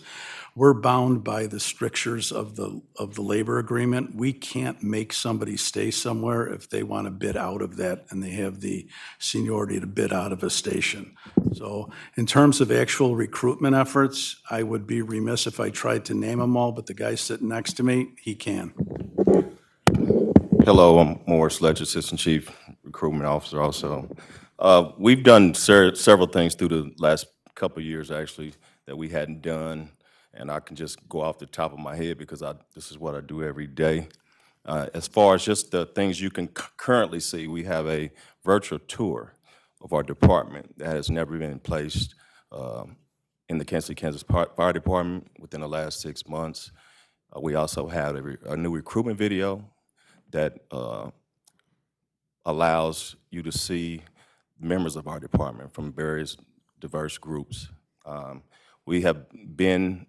F: we're bound by the strictures of the labor agreement. We can't make somebody stay somewhere if they want to bid out of that and they have the seniority to bid out of a station. So in terms of actual recruitment efforts, I would be remiss if I tried to name them all, but the guy sitting next to me, he can.
P: Hello, I'm Morris Letcher, Assistant Chief Recruitment Officer also. We've done several things through the last couple of years, actually, that we hadn't done, and I can just go off the top of my head because this is what I do every day. As far as just the things you can currently see, we have a virtual tour of our department that has never been placed in the Kansas City, Kansas Fire Department within the last 6 months. We also have a new recruitment video that allows you to see members of our department from various diverse groups. We have been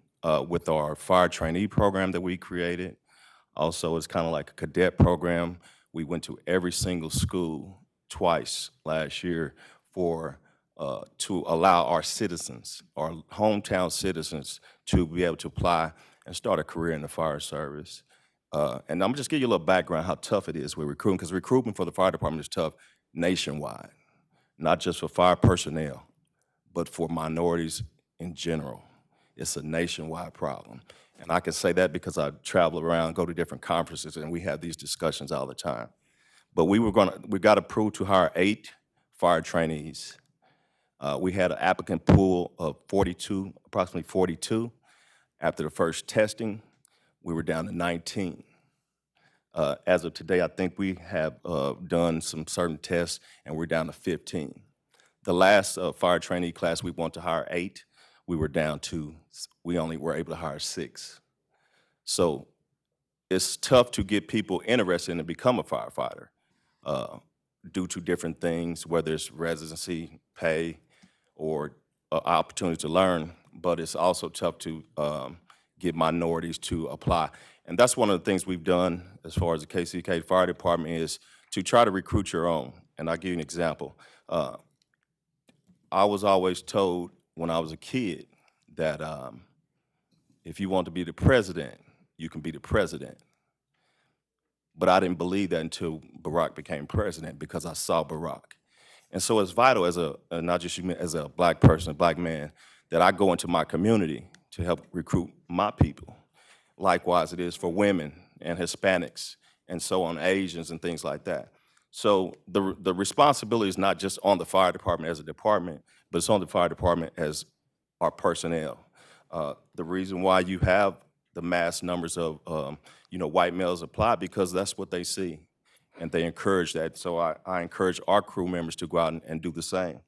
P: with our fire trainee program that we created. Also, it's kind of like a cadet program. We went to every single school twice last year to allow our citizens, our hometown citizens, to be able to apply and start a career in the fire service. And I'm just give you a little background how tough it is with recruiting, because recruitment for the fire department is tough nationwide, not just for fire personnel, but for minorities in general. It's a nationwide problem. And I can say that because I travel around, go to different conferences, and we have these discussions all the time. But we got approved to hire 8 fire trainees. We had an applicant pool of approximately 42. After the first testing, we were down to 19. As of today, I think we have done some certain tests, and we're down to 15. The last fire trainee class, we wanted to hire 8. We were down to, we only were able to hire 6. So it's tough to get people interested in to become a firefighter due to different things, whether it's residency, pay, or opportunity to learn. But it's also tough to get minorities to apply. And that's one of the things we've done as far as the KCK Fire Department is to try to recruit your own. And I'll give you an example. I was always told when I was a kid that if you want to be the president, you can be the president. But I didn't believe that until Barack became president because I saw Barack. And so it's vital as a, not just you, as a black person, a black man, that I go into my community to help recruit my people. Likewise, it is for women and Hispanics and so on, Asians and things like that. So the responsibility is not just on the fire department as a department, but it's on the fire department as our personnel. The reason why you have the mass numbers of white males apply because that's what they see, and they encourage that. So I encourage our crew members to go out and do the same.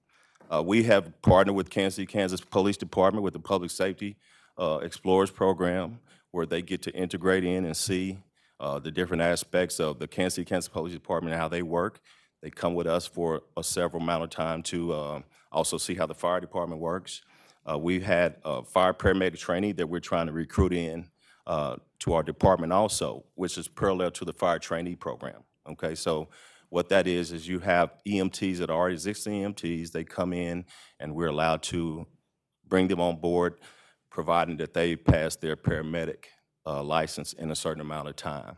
P: We have partnered with Kansas City, Kansas Police Department with the Public Safety Explorers Program, where they get to integrate in and see the different aspects of the Kansas City, Kansas Police Department and how they work. They come with us for a several amount of time to also see how the fire department works. We've had a fire paramedic trainee that we're trying to recruit in to our department also, which is parallel to the fire trainee program. Okay, so what that is you have EMTs that are already existing EMTs. They come in and we're allowed to bring them on board, providing that they pass their paramedic license in a certain amount of time.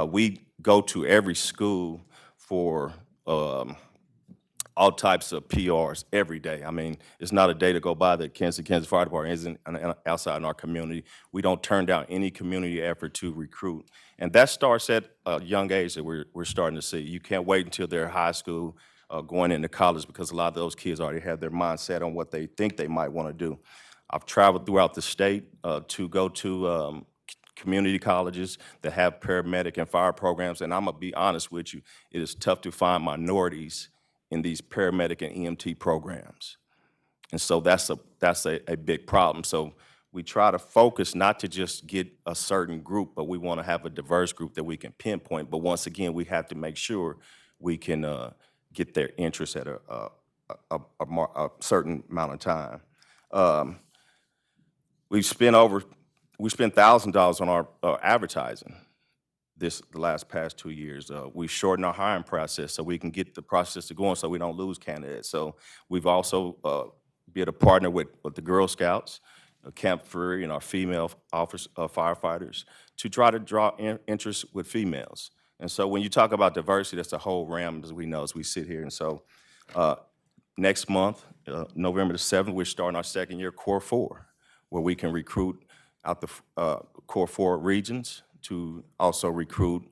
P: We go to every school for all types of PRs every day. I mean, it's not a day to go by that Kansas Fire Department isn't outside in our community. We don't turn down any community effort to recruit. And that starts at a young age that we're starting to see. You can't wait until they're high school, going into college, because a lot of those kids already have their mindset on what they think they might want to do. I've traveled throughout the state to go to community colleges that have paramedic and fire programs, and I'm gonna be honest with you, it is tough to find minorities in these paramedic and EMT programs. And so that's a big problem. So we try to focus not to just get a certain group, but we want to have a diverse group that we can pinpoint. But once again, we have to make sure we can get their interest at a certain amount of time. We spent $1,000 on our advertising the last past 2 years. We shortened our hiring process so we can get the process to going so we don't lose candidates. So we've also been a partner with the Girl Scouts, Camp Fury, and our female firefighters to try to draw interest with females. And so when you talk about diversity, that's the whole realm, as we know, as we sit here. And so next month, November the 7th, we're starting our second year Core 4, where we can recruit out the Core 4 regions to also recruit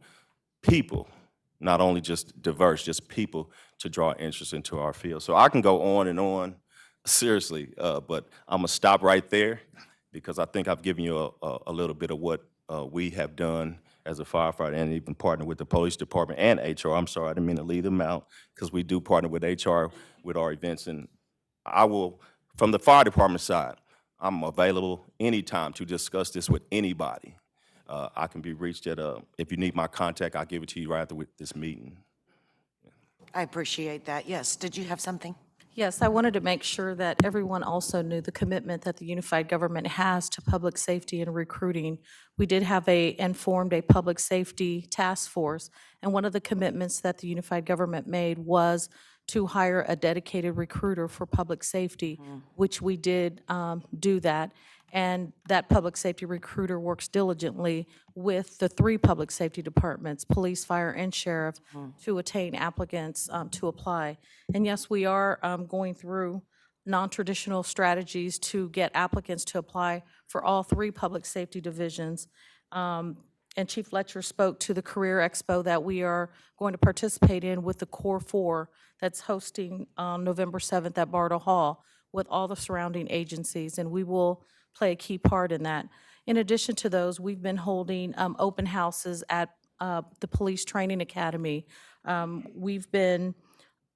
P: people, not only just diverse, just people to draw interest into our field. So I can go on and on, seriously, but I'm gonna stop right there because I think I've given you a little bit of what we have done as a firefighter and even partner with the police department and HR. I'm sorry, I didn't mean to leave them out because we do partner with HR with our events. And I will, from the fire department side, I'm available anytime to discuss this with anybody. I can be reached at, if you need my contact, I'll give it to you right after this meeting.
B: I appreciate that. Yes, did you have something?
Q: Yes, I wanted to make sure that everyone also knew the commitment that the unified government has to public safety and recruiting. We did have and formed a public safety task force, and one of the commitments that the unified government made was to hire a dedicated recruiter for public safety, which we did do that. And that public safety recruiter works diligently with the 3 public safety departments, police, fire, and sheriff, to attain applicants to apply. And yes, we are going through non-traditional strategies to get applicants to apply for all 3 public safety divisions. And Chief Fletcher spoke to the Career Expo that we are going to participate in with the Core 4 that's hosting on November 7th at Bartle Hall with all the surrounding agencies, and we will play a key part in that. In addition to those, we've been holding open houses at the Police Training Academy. We've been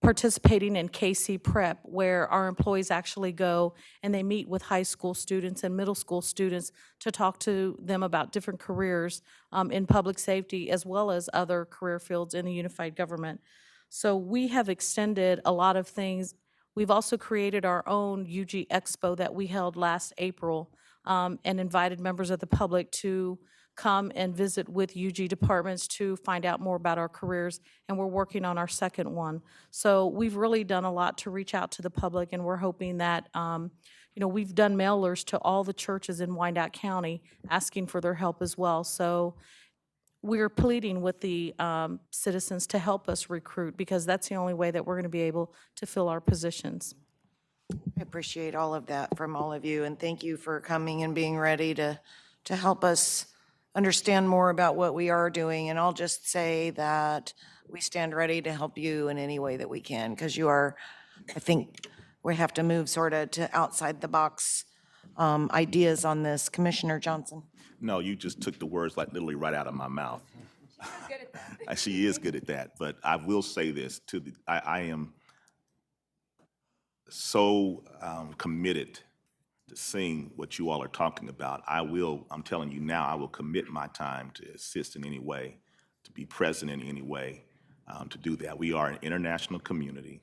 Q: participating in KC Prep, where our employees actually go and they meet with high school students and middle school students to talk to them about different careers in public safety, as well as other career fields in the unified government. So we have extended a lot of things. We've also created our own UG Expo that we held last April, and invited members of the public to come and visit with UG departments to find out more about our careers, and we're working on our second one. So we've really done a lot to reach out to the public, and we're hoping that, we've done mailers to all the churches in Wyandotte County asking for their help as well. So we're pleading with the citizens to help us recruit, because that's the only way that we're going to be able to fill our positions.
B: I appreciate all of that from all of you, and thank you for coming and being ready to help us understand more about what we are doing. And I'll just say that we stand ready to help you in any way that we can, because you are, I think, we have to move sort of to outside the box ideas on this. Commissioner Johnson.
J: No, you just took the words like literally right out of my mouth. She is good at that. But I will say this I am so committed to seeing what you all are talking about. I'm telling you now, I will commit my time to assist in any way, to be present in any way, to do that. We are an international community.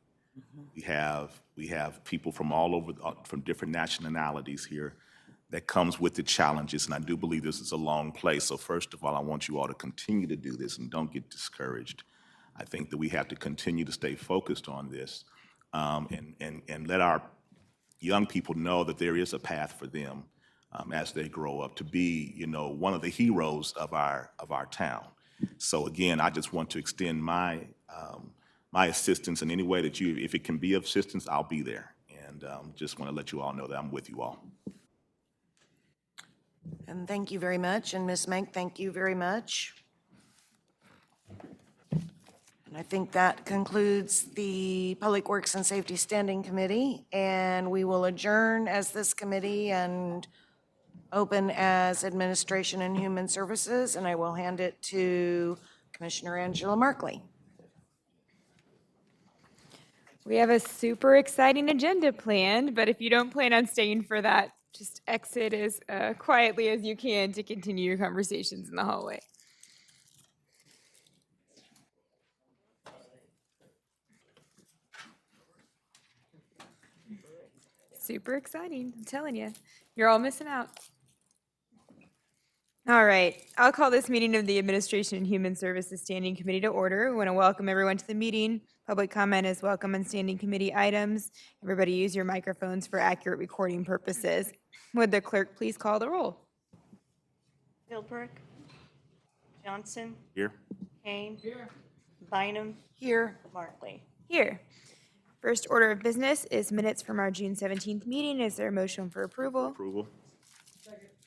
J: We have people from all over, from different nationalities here. That comes with the challenges, and I do believe this is a long play. So first of all, I want you all to continue to do this and don't get discouraged. I think that we have to continue to stay focused on this, and let our young people know that there is a path for them as they grow up to be, one of the heroes of our town. So again, I just want to extend my assistance in any way that if it can be of assistance, I'll be there. And just want to let you all know that I'm with you all.
B: And thank you very much. And Ms. Menk, thank you very much. And I think that concludes the Public Works and Safety Standing Committee, and we will adjourn as this committee and open as Administration and Human Services, and I will hand it to Commissioner Angela Markley.
D: We have a super exciting agenda planned, but if you don't plan on staying for that, just exit as quietly as you can to continue your conversations in the hallway. Super exciting, I'm telling you. You're all missing out. All right, I'll call this meeting of the Administration and Human Services Standing Committee to order. We want to welcome everyone to the meeting. Public comment is welcome on standing committee items. Everybody use your microphones for accurate recording purposes. Would the clerk please call the roll?
C: Philbrook. Johnson.
J: Here.
C: Kane. Here. Bynum.
B: Here.
C: Markley.
D: Here. First order of business is minutes from our June 17th meeting. Is there a motion for approval?
J: Approval.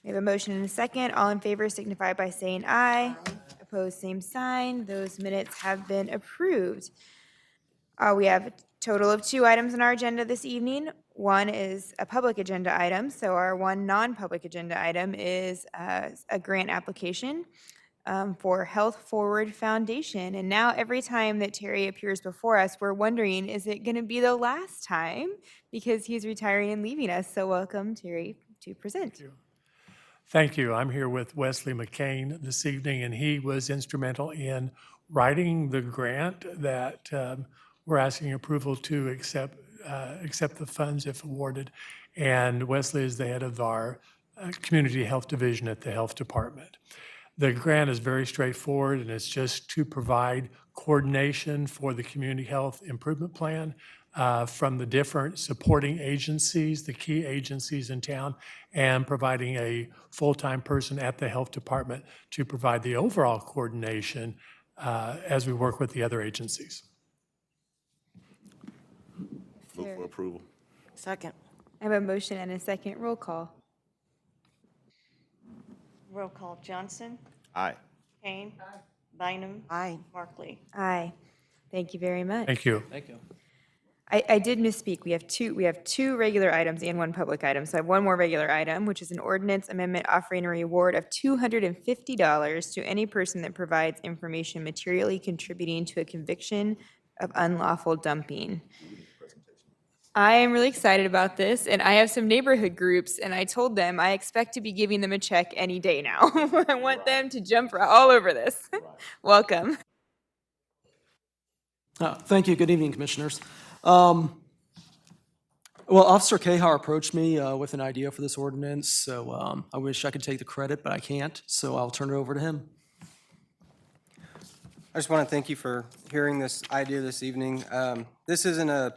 D: We have a motion and a second. All in favor signify by saying aye. Opposed, same sign. Those minutes have been approved. We have a total of 2 items on our agenda this evening. One is a public agenda item. So our one non-public agenda item is a grant application for Health Forward Foundation. And now every time that Terry appears before us, we're wondering, is it going to be the last time? Because he's retiring and leaving us. So welcome, Terry, to present.
R: Thank you. I'm here with Wesley McCain this evening, and he was instrumental in writing the grant that we're asking approval to accept the funds if awarded. And Wesley is the head of our Community Health Division at the Health Department. The grant is very straightforward, and it's just to provide coordination for the Community Health Improvement Plan from the different supporting agencies, the key agencies in town, and providing a full-time person at the Health Department to provide the overall coordination as we work with the other agencies.
J: Move for approval.
B: Second.
D: I have a motion and a second. Roll call.
C: Roll call. Johnson.
J: Aye.
C: Kane. Aye. Bynum.
B: Aye.
C: Markley.
D: Aye. Thank you very much.
R: Thank you.
I: Thank you.
D: I did misspeak. We have two regular items and one public item. So I have one more regular item, which is an ordinance amendment offering a reward of $250 to any person that provides information materially contributing to a conviction of unlawful dumping. I am really excited about this, and I have some neighborhood groups, and I told them I expect to be giving them a check any day now. I want them to jump all over this. Welcome.
S: Thank you. Good evening, Commissioners. Well, Officer Cahar approached me with an idea for this ordinance, so I wish I could take the credit, but I can't, so I'll turn it over to him.
T: I just want to thank you for hearing this idea this evening. This isn't a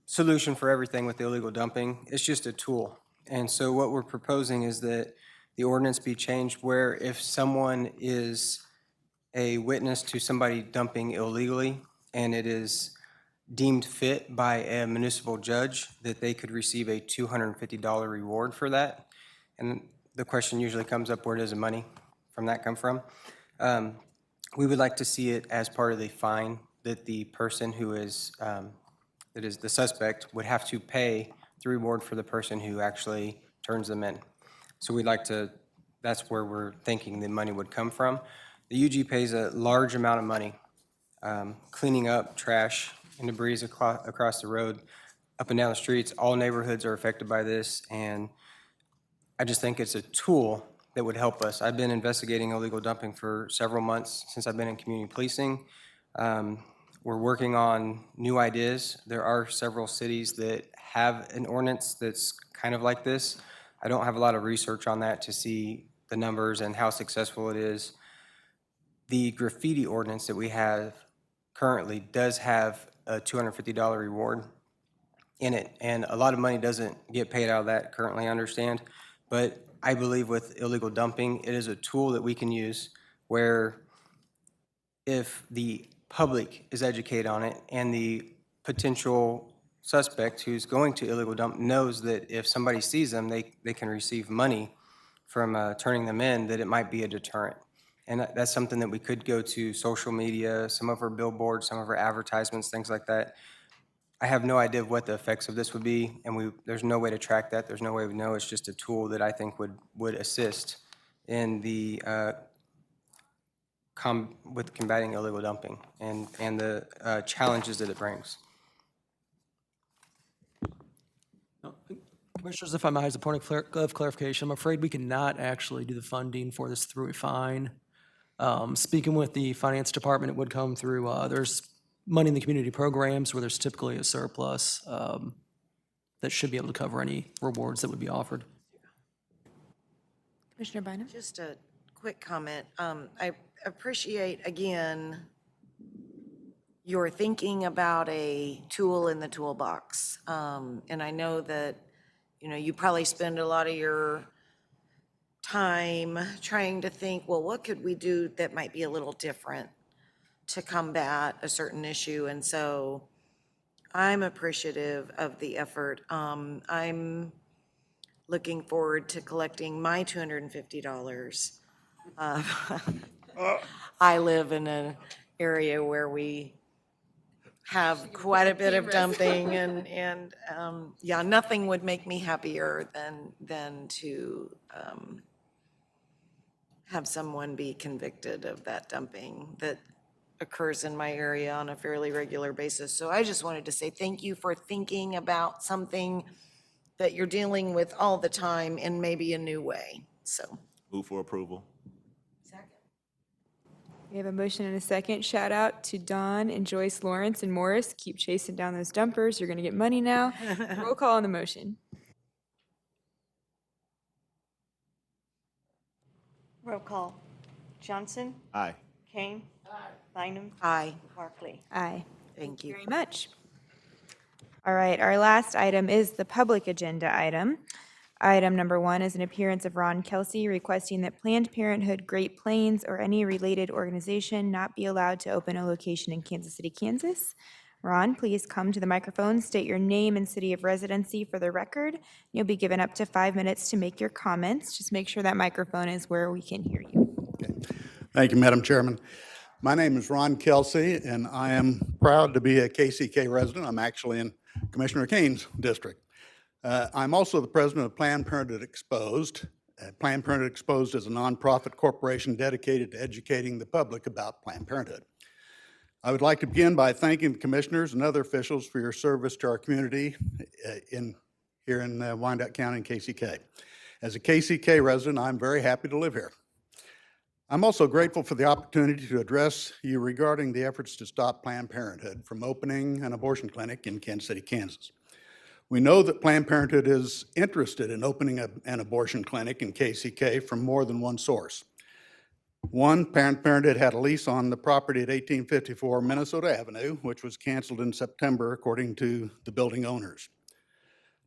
T: solution for everything with illegal dumping. It's just a tool. And so what we're proposing is that the ordinance be changed where if someone is a witness to somebody dumping illegally and it is deemed fit by a municipal judge, that they could receive a $250 reward for that. And the question usually comes up, where does the money from that come from? We would like to see it as part of the fine that the person who is, that is the suspect, would have to pay the reward for the person who actually turns them in. So we'd like to, that's where we're thinking the money would come from. The UG pays a large amount of money cleaning up trash and debris across the road, up and down the streets. All neighborhoods are affected by this, and I just think it's a tool that would help us. I've been investigating illegal dumping for several months since I've been in community policing. We're working on new ideas. There are several cities that have an ordinance that's kind of like this. I don't have a lot of research on that to see the numbers and how successful it is. The graffiti ordinance that we have currently does have a $250 reward in it, and a lot of money doesn't get paid out of that currently, I understand. But I believe with illegal dumping, it is a tool that we can use where if the public is educated on it and the potential suspect who's going to illegal dump knows that if somebody sees them, they can receive money from turning them in, that it might be a deterrent. And that's something that we could go to social media, some of our billboards, some of our advertisements, things like that. I have no idea what the effects of this would be, and there's no way to track that. There's no way we know. It's just a tool that I think would assist in the with combating illegal dumping and the challenges that it brings.
S: Commissioners, if I might, as a point of clarification, I'm afraid we cannot actually do the funding for this through a fine. Speaking with the finance department, it would come through, there's money in the community programs where there's typically a surplus that should be able to cover any rewards that would be offered.
D: Commissioner Bynum?
B: Just a quick comment. I appreciate, again, your thinking about a tool in the toolbox. And I know that, you probably spend a lot of your time trying to think, well, what could we do that might be a little different to combat a certain issue? And so I'm appreciative of the effort. I'm looking forward to collecting my $250. I live in an area where we have quite a bit of dumping, and yeah, nothing would make me happier than to have someone be convicted of that dumping that occurs in my area on a fairly regular basis. So I just wanted to say thank you for thinking about something that you're dealing with all the time in maybe a new way. So
J: Move for approval.
D: We have a motion and a second. Shout out to Don and Joyce Lawrence and Morris. Keep chasing down those dumpers. You're going to get money now. Roll call on the motion.
C: Roll call. Johnson?
J: Aye.
C: Kane? Bynum?
B: Aye.
C: Barclay?
D: Aye.
B: Thank you.
D: Very much. All right, our last item is the public agenda item. Item number 1 is an appearance of Ron Kelsey requesting that Planned Parenthood Great Plains or any related organization not be allowed to open a location in Kansas City, Kansas. Ron, please come to the microphone, state your name and city of residency for the record. You'll be given up to 5 minutes to make your comments. Just make sure that microphone is where we can hear you.
U: Thank you, Madam Chairman. My name is Ron Kelsey, and I am proud to be a KCK resident. I'm actually in Commissioner Kane's district. I'm also the president of Planned Parenthood Exposed. Planned Parenthood Exposed is a nonprofit corporation dedicated to educating the public about Planned Parenthood. I would like to begin by thanking the commissioners and other officials for your service to our community here in Wyandotte County and KCK. As a KCK resident, I'm very happy to live here. I'm also grateful for the opportunity to address you regarding the efforts to stop Planned Parenthood from opening an abortion clinic in Kansas City, Kansas. We know that Planned Parenthood is interested in opening an abortion clinic in KCK from more than one source. One, Planned Parenthood had a lease on the property at 1854 Minnesota Avenue, which was canceled in September, according to the building owners.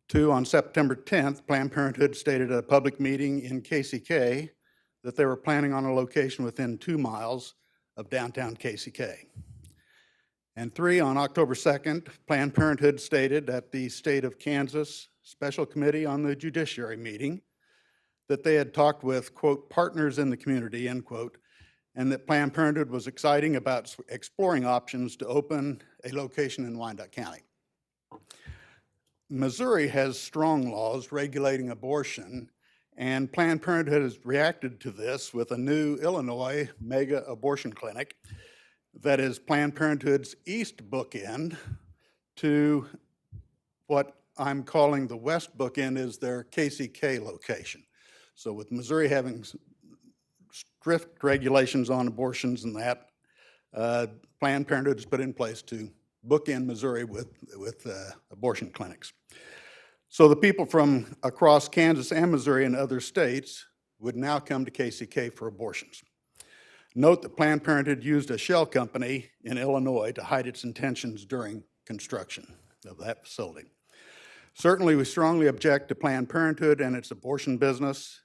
U: Two, on September 10th, Planned Parenthood stated at a public meeting in KCK that they were planning on a location within 2 miles of downtown KCK. And three, on October 2nd, Planned Parenthood stated at the State of Kansas Special Committee on the Judiciary meeting that they had talked with, quote, partners in the community, end quote, and that Planned Parenthood was excited about exploring options to open a location in Wyandotte County. Missouri has strong laws regulating abortion, and Planned Parenthood has reacted to this with a new Illinois mega abortion clinic that is Planned Parenthood's east bookend to what I'm calling the west bookend is their KCK location. So with Missouri having strict regulations on abortions and that, Planned Parenthood has put in place to bookend Missouri with abortion clinics. So the people from across Kansas and Missouri and other states would now come to KCK for abortions. Note that Planned Parenthood used a shell company in Illinois to hide its intentions during construction of that facility. Certainly, we strongly object to Planned Parenthood and its abortion business.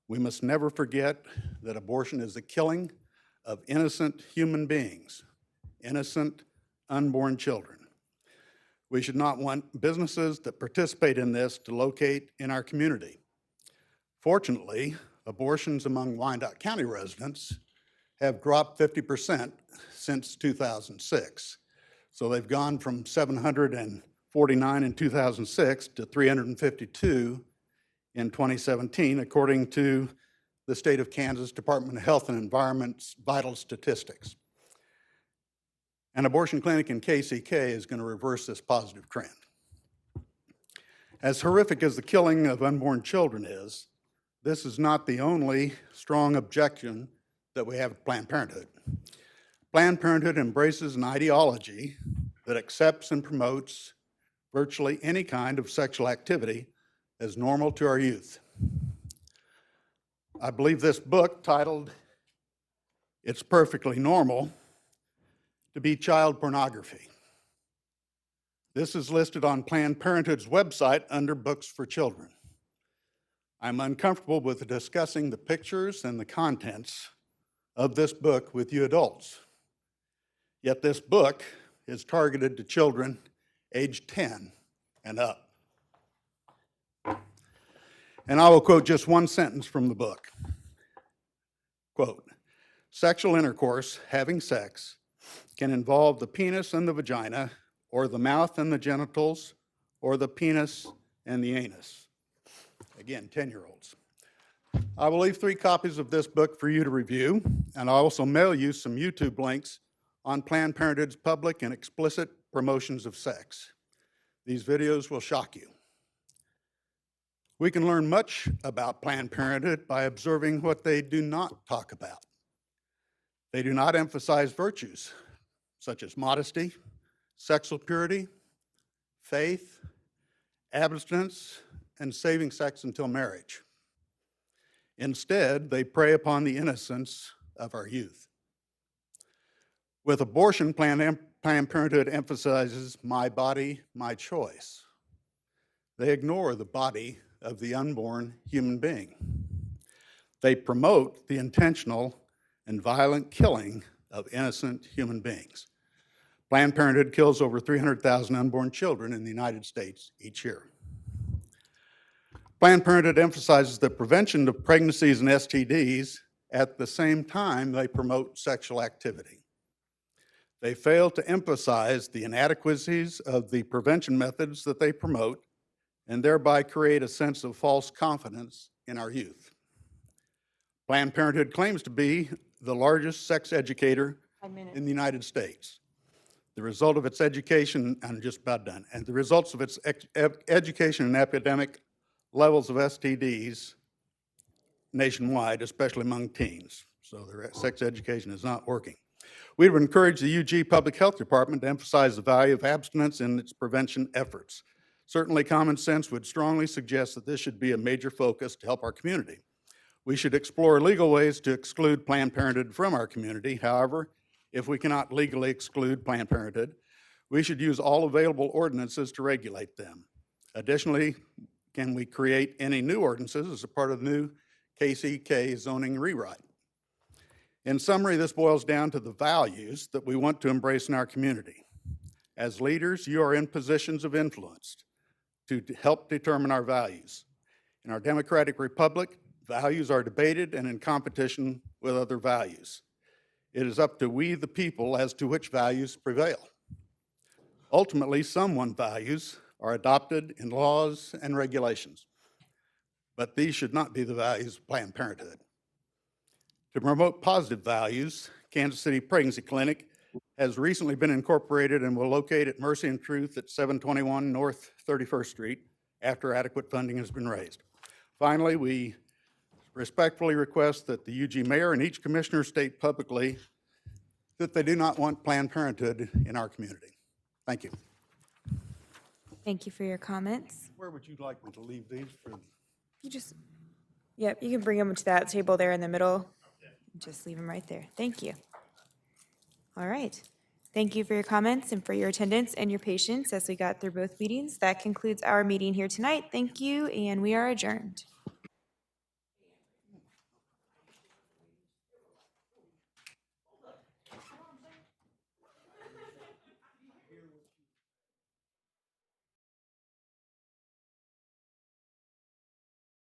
U: We must never forget that abortion is the killing of innocent human beings, innocent unborn children. We should not want businesses that participate in this to locate in our community. Fortunately, abortions among Wyandotte County residents have dropped 50% since 2006. So they've gone from 749 in 2006 to 352 in 2017, according to the State of Kansas Department of Health and Environment's vital statistics. An abortion clinic in KCK is going to reverse this positive trend. As horrific as the killing of unborn children is, this is not the only strong objection that we have to Planned Parenthood. Planned Parenthood embraces an ideology that accepts and promotes virtually any kind of sexual activity as normal to our youth. I believe this book, titled It's Perfectly Normal, to be child pornography. This is listed on Planned Parenthood's website under Books for Children. I'm uncomfortable with discussing the pictures and the contents of this book with you adults. Yet this book is targeted to children aged 10 and up. And I will quote just one sentence from the book. Quote, sexual intercourse, having sex, can involve the penis and the vagina, or the mouth and the genitals, or the penis and the anus. Again, 10-year-olds. I will leave 3 copies of this book for you to review, and I'll also mail you some YouTube links on Planned Parenthood's public and explicit promotions of sex. These videos will shock you. We can learn much about Planned Parenthood by observing what they do not talk about. They do not emphasize virtues such as modesty, sexual purity, faith, abstinence, and saving sex until marriage. Instead, they prey upon the innocence of our youth. With abortion, Planned Parenthood emphasizes my body, my choice. They ignore the body of the unborn human being. They promote the intentional and violent killing of innocent human beings. Planned Parenthood kills over 300,000 unborn children in the United States each year. Planned Parenthood emphasizes the prevention of pregnancies and STDs at the same time they promote sexual activity. They fail to emphasize the inadequacies of the prevention methods that they promote and thereby create a sense of false confidence in our youth. Planned Parenthood claims to be the largest sex educator in the United States. The result of its education, I'm just about done, and the results of its education and epidemic levels of STDs nationwide, especially among teens. So their sex education is not working. We would encourage the UG Public Health Department to emphasize the value of abstinence in its prevention efforts. Certainly, common sense would strongly suggest that this should be a major focus to help our community. We should explore legal ways to exclude Planned Parenthood from our community. However, if we cannot legally exclude Planned Parenthood, we should use all available ordinances to regulate them. Additionally, can we create any new ordinances as a part of the new KCK zoning rewrite? In summary, this boils down to the values that we want to embrace in our community. As leaders, you are in positions of influence to help determine our values. In our democratic republic, values are debated and in competition with other values. It is up to we, the people, as to which values prevail. Ultimately, someone's values are adopted in laws and regulations, but these should not be the values of Planned Parenthood. To promote positive values, Kansas City Pregnancy Clinic has recently been incorporated and will locate at Mercy and Truth at 721 North 31st Street after adequate funding has been raised. Finally, we respectfully request that the UG mayor and each commissioner state publicly that they do not want Planned Parenthood in our community. Thank you.
D: Thank you for your comments.
U: Where would you like me to leave these for?
D: Yep, you can bring them to that table there in the middle. Just leave them right there. Thank you. All right. Thank you for your comments and for your attendance and your patience as we got through both meetings. That concludes our meeting here tonight. Thank you, and we are adjourned.